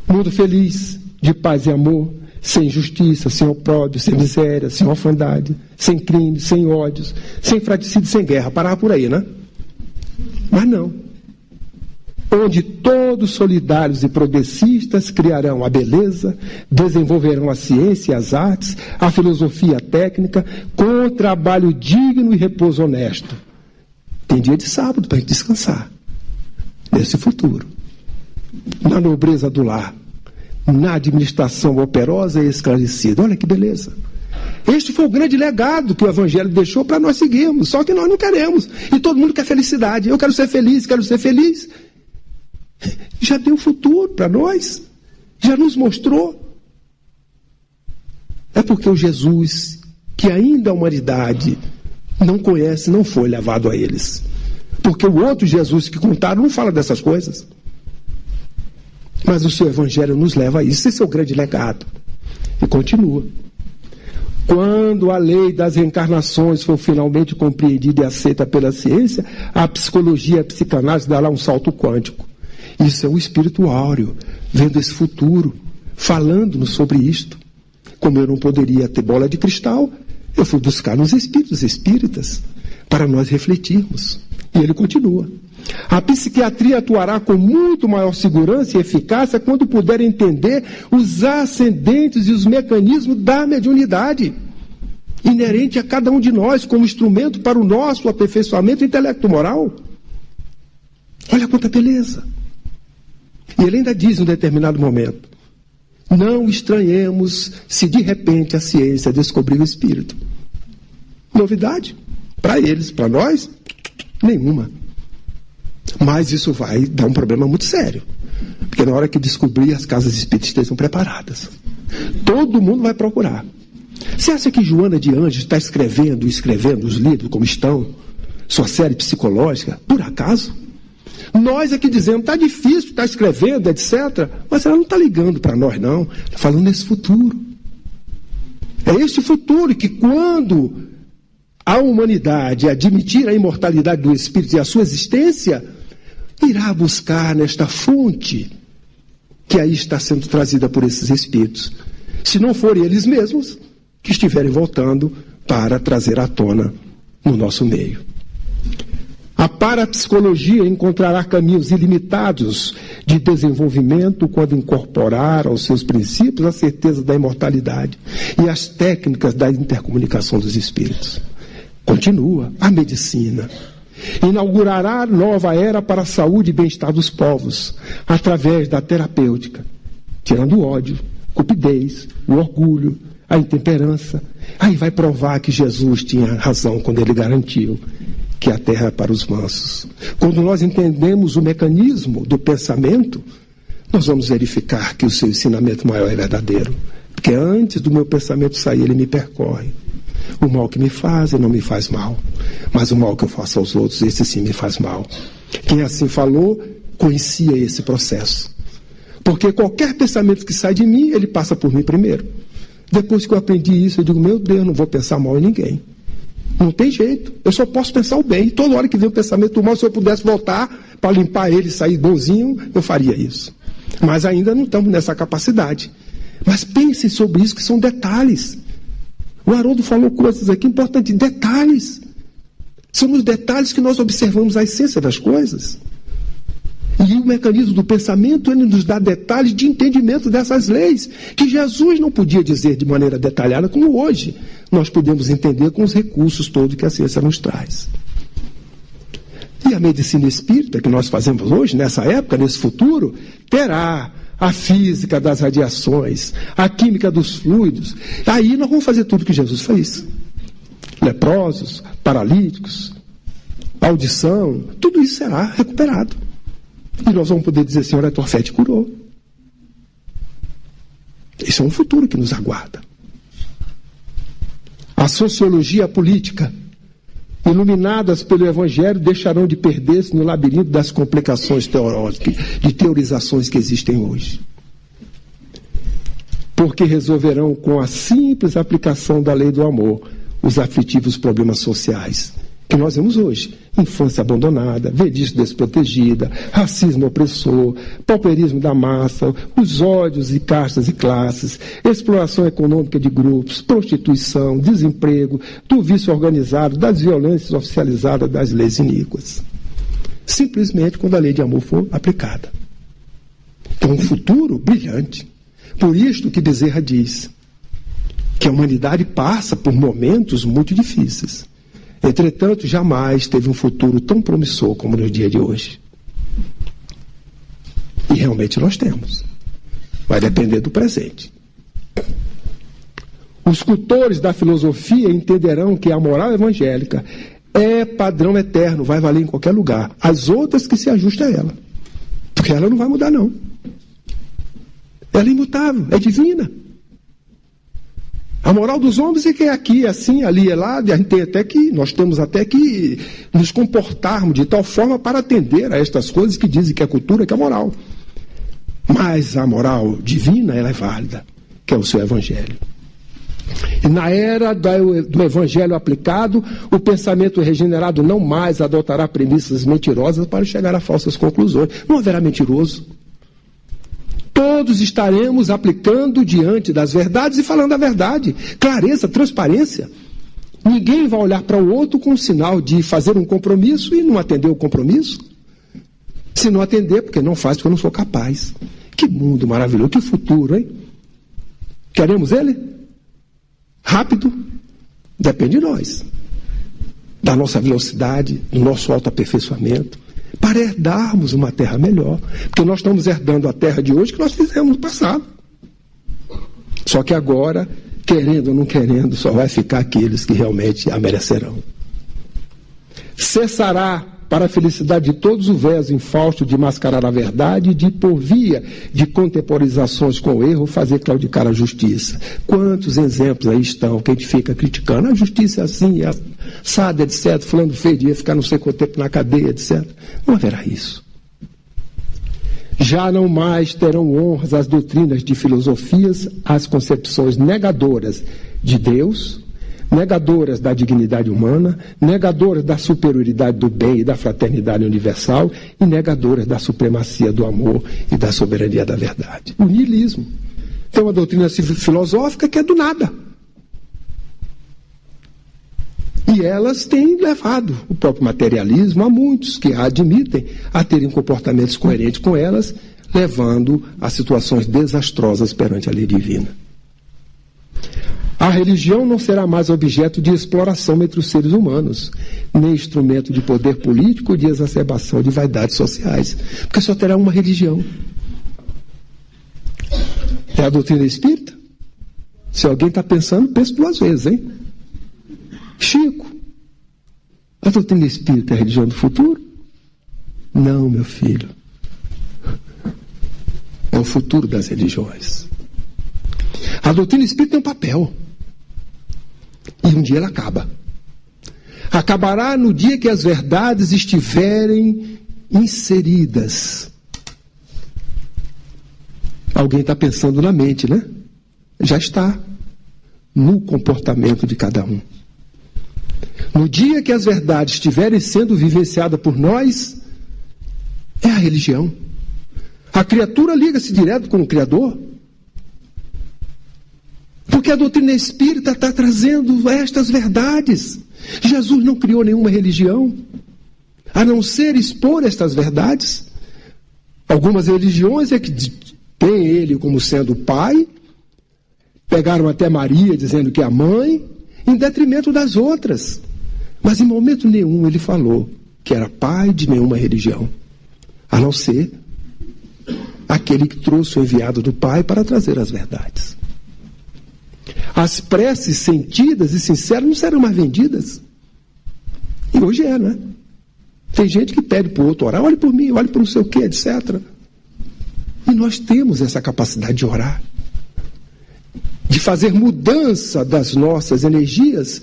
Mundo feliz, de paz e amor, sem injustiça, sem opróbrio, sem miséria, sem orfandade, sem crime, sem ódios, sem fratricídio, sem guerra. Parar por aí, né? Mas não. Onde todos solidários e progressistas criarão a beleza, desenvolverão a ciência e as artes, a filosofia e a técnica, com trabalho digno e repouso honesto. Tem dia de sábado para a gente descansar. Nesse futuro. Na nobreza do lar. Na administração operosa e esclarecida. Olha que beleza. Este foi o grande legado que o Evangelho deixou para nós seguirmos. Só que nós não queremos. E todo mundo quer felicidade. Eu quero ser feliz, quero ser feliz. Já deu futuro para nós. Já nos mostrou. É porque o Jesus, que ainda a humanidade não conhece, não foi levado a eles. Porque o outro Jesus que contaram não fala dessas coisas. Mas o seu Evangelho nos leva a isso. Esse é o grande legado. E continua. Quando a lei das reencarnações for finalmente compreendida e aceita pela ciência, a psicologia e a psicanálise dará um salto quântico. Isso é o espírito áureo, vendo esse futuro, falando-nos sobre isto. Como eu não poderia ter bola de cristal, eu fui buscar nos espíritos espíritas para nós refletirmos. E ele continua. A psiquiatria atuará com muito maior segurança e eficácia quando puder entender os ascendentes e os mecanismos da mediunidade, inerente a cada um de nós como instrumento para o nosso aperfeiçoamento intelecto-moral. Olha quanta beleza. E ele ainda diz em um determinado momento: não estranhemos se de repente a ciência descobrir o espírito. Novidade? Para eles, para nós, nenhuma. Mas isso vai dar um problema muito sério. Porque na hora que descobrir, as casas espíritas estejam preparadas. Todo mundo vai procurar. Você acha que Joana de Anjos está escrevendo os livros como estão? Sua série psicológica? Por acaso? Nós aqui dizemos, está difícil, está escrevendo, etc. Mas ela não está ligando para nós, não. Está falando nesse futuro. É este futuro que quando a humanidade admitir a imortalidade do espírito e a sua existência, irá buscar nesta fonte que aí está sendo trazida por esses espíritos. Se não forem eles mesmos que estiverem voltando para trazer à tona no nosso meio. A parapsicologia encontrará caminhos ilimitados de desenvolvimento quando incorporar aos seus princípios a certeza da imortalidade e as técnicas da intercomunicação dos espíritos. Continua a medicina. Inaugurará nova era para a saúde e bem-estar dos povos, através da terapêutica, tirando o ódio, cupidez, o orgulho, a intemperança. Aí vai provar que Jesus tinha razão quando ele garantiu que a terra é para os mansos. Quando nós entendemos o mecanismo do pensamento, nós vamos verificar que o seu ensinamento maior é verdadeiro. Porque antes do meu pensamento sair, ele me percorre. O mal que me faz, ele não me faz mal. Mas o mal que eu faço aos outros, esse sim me faz mal. Quem assim falou, conhecia esse processo. Porque qualquer pensamento que sai de mim, ele passa por mim primeiro. Depois que eu aprendi isso, eu digo, meu Deus, não vou pensar mal em ninguém. Não tem jeito. Eu só posso pensar o bem. Toda hora que vem o pensamento mal, se eu pudesse voltar para limpar ele e sair bonzinho, eu faria isso. Mas ainda não estamos nessa capacidade. Mas pensem sobre isso, que são detalhes. O Haroldo falou coisas aqui importantes, detalhes. São nos detalhes que nós observamos a essência das coisas. E o mecanismo do pensamento, ele nos dá detalhes de entendimento dessas leis, que Jesus não podia dizer de maneira detalhada, como hoje nós podemos entender com os recursos todos que a ciência nos traz. E a medicina espírita, que nós fazemos hoje, nessa época, nesse futuro, terá a física das radiações, a química dos fluidos. Aí nós vamos fazer tudo que Jesus fez. Leprosos, paralíticos, audição, tudo isso será recuperado. E nós vamos poder dizer, Senhor, a tua fé te curou. Isso é um futuro que nos aguarda. A sociologia política iluminadas pelo Evangelho, deixarão de perder-se no labirinto das complicações teológicas, de teorizações que existem hoje. Porque resolverão, com a simples aplicação da lei do amor, os aflitivos problemas sociais que nós vemos hoje: infância abandonada, velhice desprotegida, racismo opressor, pauperismo da massa, os ódios de castas e classes, exploração econômica de grupos, prostituição, desemprego, do vício organizado, das violências oficializadas, das leis iníquas. Simplesmente quando a lei de amor for aplicada. Então, um futuro brilhante. Por isto que Bezerra diz que a humanidade passa por momentos muito difíceis. Entretanto, jamais teve um futuro tão promissor como no dia de hoje. E realmente nós temos. Vai depender do presente. Os cultores da filosofia entenderão que a moral evangélica é padrão eterno, vai valer em qualquer lugar. As outras que se ajustem a ela. Porque ela não vai mudar, não. Ela é imutável, é divina. A moral dos homens é que é aqui, assim, ali, é lá, nós temos até que nos comportarmos de tal forma para atender a estas coisas que dizem que é cultura, que é moral. Mas a moral divina, ela é válida, que é o seu evangelho. E na era do evangelho aplicado, o pensamento regenerado não mais adotará premissas mentirosas para chegar a falsas conclusões. Não haverá mentiroso. Todos estaremos aplicando diante das verdades e falando a verdade. Clareza, transparência. Ninguém vai olhar para o outro com um sinal de fazer um compromisso e não atender o compromisso. Se não atender, porque não faz, porque eu não sou capaz. Que mundo maravilhoso, que futuro, hein? Queremos ele? Rápido? Depende de nós. Da nossa velocidade, do nosso autoaperfeiçoamento. Para herdarmos uma terra melhor. Porque nós estamos herdando a terra de hoje que nós fizemos no passado. Só que agora, querendo ou não querendo, só vai ficar aqueles que realmente a merecerão. Cessará para a felicidade de todos o verso infausto de mascarar a verdade e de, por via de contemporizações com o erro, fazer claudicar a justiça. Quantos exemplos aí estão que a gente fica criticando? A justiça é assim, é assada, etc. Fulano fez, ia ficar não sei quanto tempo na cadeia, etc. Não haverá isso. Já não mais terão honras as doutrinas de filosofias, as concepções negadoras de Deus, negadoras da dignidade humana, negadoras da superioridade do bem e da fraternidade universal e negadoras da supremacia do amor e da soberania da verdade. O niilismo. Tem uma doutrina filosófica que é do nada. E elas têm levado o próprio materialismo a muitos que a admitem a terem comportamentos coerentes com elas, levando a situações desastrosas perante a lei divina. A religião não será mais objeto de exploração entre os seres humanos, nem instrumento de poder político ou de exacerbação de vaidades sociais, porque só terá uma religião. É a doutrina espírita? Se alguém está pensando, pense duas vezes, hein? Chico, a doutrina espírita é a religião do futuro? Não, meu filho. É o futuro das religiões. A doutrina espírita tem um papel. E um dia ela acaba. Acabará no dia que as verdades estiverem inseridas. Alguém está pensando na mente, né? Já está. No comportamento de cada um. No dia que as verdades estiverem sendo vivenciadas por nós, é a religião. A criatura liga-se direto com o Criador. Porque a doutrina espírita está trazendo estas verdades. Jesus não criou nenhuma religião, a não ser expor estas verdades. Algumas religiões é que têm ele como sendo o pai, pegaram até Maria dizendo que é a mãe, em detrimento das outras. Mas em momento nenhum ele falou que era pai de nenhuma religião, a não ser aquele que trouxe o enviado do pai para trazer as verdades. As preces sentidas e sinceras não serão mais vendidas. E hoje é, não é? Tem gente que pede para o outro orar, olhe por mim, olhe por não sei o quê, etc. E nós temos essa capacidade de orar, de fazer mudança das nossas energias,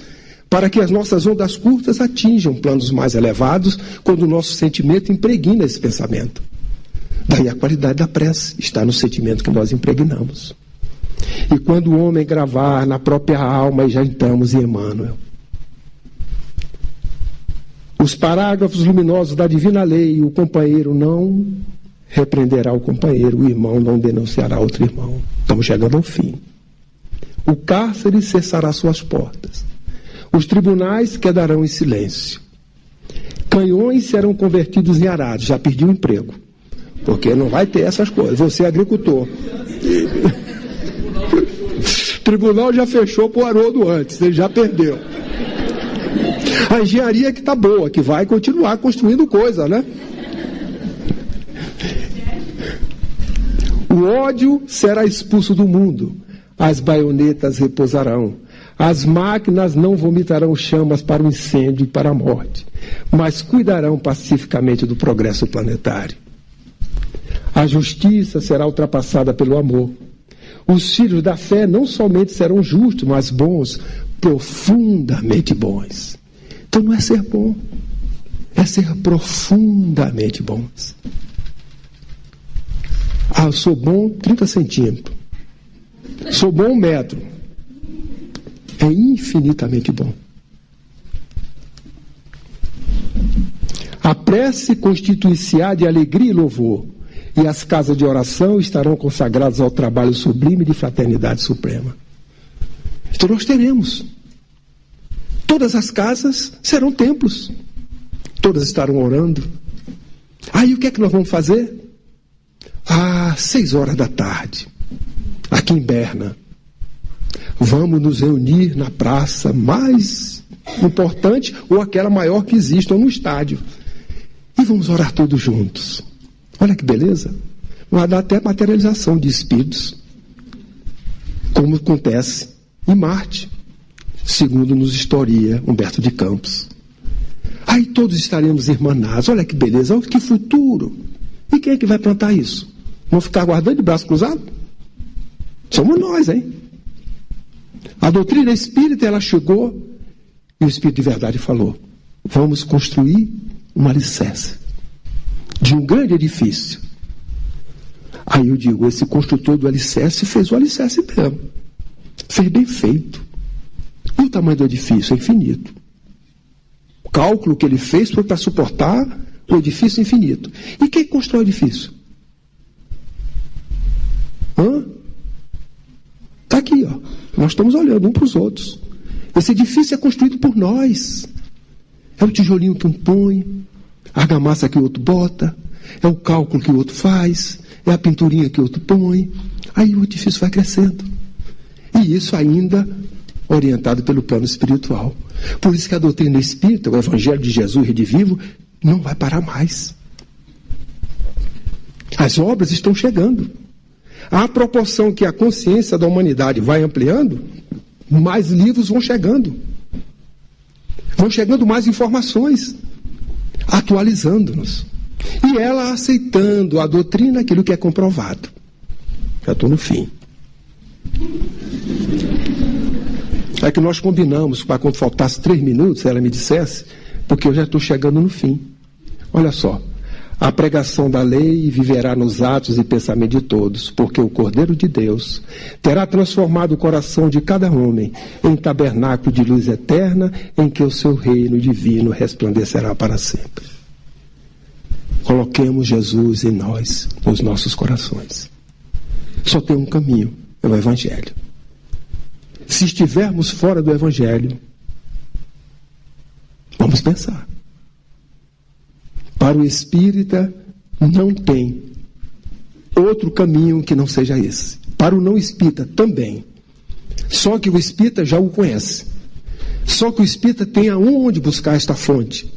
para que as nossas ondas curtas atinjam planos mais elevados quando o nosso sentimento impregna esse pensamento. Daí a qualidade da prece está no sentimento que nós impregnamos. E quando o homem gravar na própria alma, e já entramos em Emmanuel, os parágrafos luminosos da divina lei, o companheiro não repreenderá o companheiro, o irmão não denunciará outro irmão. Estamos chegando ao fim. O cárcere cessará suas portas. Os tribunais quedarão em silêncio. Canhões serão convertidos em arados. Já perdi o emprego, porque não vai ter essas coisas. Você é agricultor. O tribunal já fechou para o Haroldo antes, ele já perdeu. A engenharia que está boa, que vai continuar construindo coisa, né? O ódio será expulso do mundo. As baionetas repousarão. As máquinas não vomitarão chamas para o incêndio e para a morte, mas cuidarão pacificamente do progresso planetário. A justiça será ultrapassada pelo amor. Os filhos da fé não somente serão justos, mas bons, profundamente bons. Então não é ser bom, é ser profundamente bons. Ah, eu sou bom 30 centímetros. Sou bom 1 metro. É infinitamente bom. A prece constituir-se-á de alegria e louvor, e as casas de oração estarão consagradas ao trabalho sublime de fraternidade suprema. Então nós teremos. Todas as casas serão templos. Todas estarão orando. Aí o que é que nós vamos fazer? Às 6 horas da tarde, aqui em Berna, vamos nos reunir na praça mais importante ou aquela maior que existe, ou no estádio. E vamos orar todos juntos. Olha que beleza. Vai dar até materialização de espíritos, como acontece em Marte, segundo nos historia Humberto de Campos. Aí todos estaremos irmanados. Olha que beleza, olha que futuro. E quem é que vai plantar isso? Vamos ficar aguardando de braço cruzado? Somos nós, hein? A doutrina espírita, ela chegou e o Espírito de Verdade falou: vamos construir um alicerce de um grande edifício. Aí eu digo, esse construtor do alicerce fez o alicerce mesmo. Fez bem feito. E o tamanho do edifício é infinito. O cálculo que ele fez foi para suportar o edifício infinito. E quem constrói o edifício? Está aqui, ó. Nós estamos olhando um para os outros. Esse edifício é construído por nós. É o tijolinho que um põe, a argamassa que o outro bota, é o cálculo que o outro faz, é a pinturinha que o outro põe. Aí o edifício vai crescendo. E isso ainda orientado pelo plano espiritual. Por isso que a doutrina espírita, o Evangelho de Jesus redivivo, não vai parar mais. As obras estão chegando. À proporção que a consciência da humanidade vai ampliando, mais livros vão chegando. Vão chegando mais informações, atualizando-nos. E ela aceitando a doutrina, aquilo que é comprovado. Já estou no fim. É que nós combinamos para quando faltasse 3 minutos, ela me dissesse, porque eu já estou chegando no fim. Olha só. A pregação da lei viverá nos atos e pensamento de todos, porque o Cordeiro de Deus terá transformado o coração de cada homem em tabernáculo de luz eterna, em que o seu reino divino resplandecerá para sempre. Coloquemos Jesus em nós, nos nossos corações. Só tem um caminho, é o Evangelho. Se estivermos fora do Evangelho, vamos pensar. Para o espírita, não tem outro caminho que não seja esse. Para o não espírita, também. Só que o espírita já o conhece. Só que o espírita tem aonde buscar esta fonte.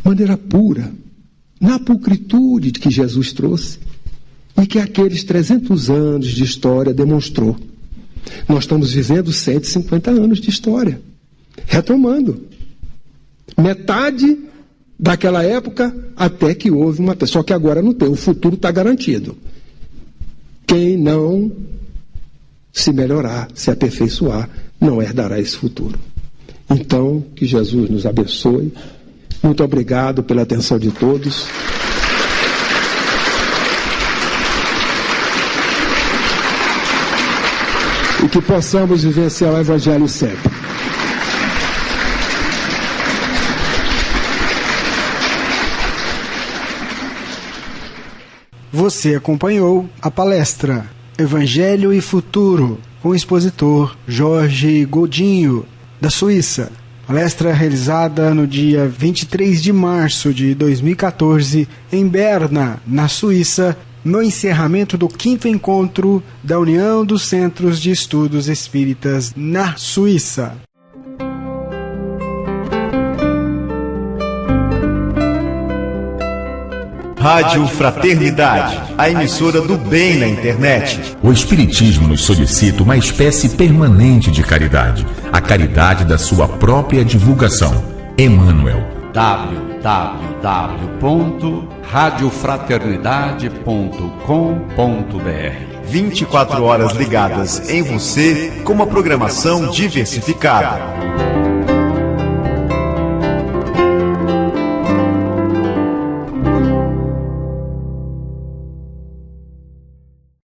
Maneira pura, na pulcritude que Jesus trouxe e que aqueles 300 anos de história demonstrou. Nós estamos vivendo 150 anos de história, retomando. Metade daquela época até que houve uma pessoa, que agora não tem, o futuro está garantido. Quem não se melhorar, se aperfeiçoar, não herdará esse futuro. Então, que Jesus nos abençoe. Muito obrigado pela atenção de todos. E que possamos vivenciar o Evangelho sempre. Você acompanhou a palestra Evangelho e Futuro, com o expositor Jorge Godinho, da Suíça. Palestra realizada no dia 23 de março de 2014, em Berna, na Suíça, no encerramento do 5º encontro da União dos Centros de Estudos Espíritas na Suíça. Rádio Fraternidade, a emissora do bem na internet. O Espiritismo nos solicita uma espécie permanente de caridade, a caridade da sua própria divulgação. Emmanuel. www.radiofraternidade.com.br 24 horas ligadas em você com uma programação diversificada.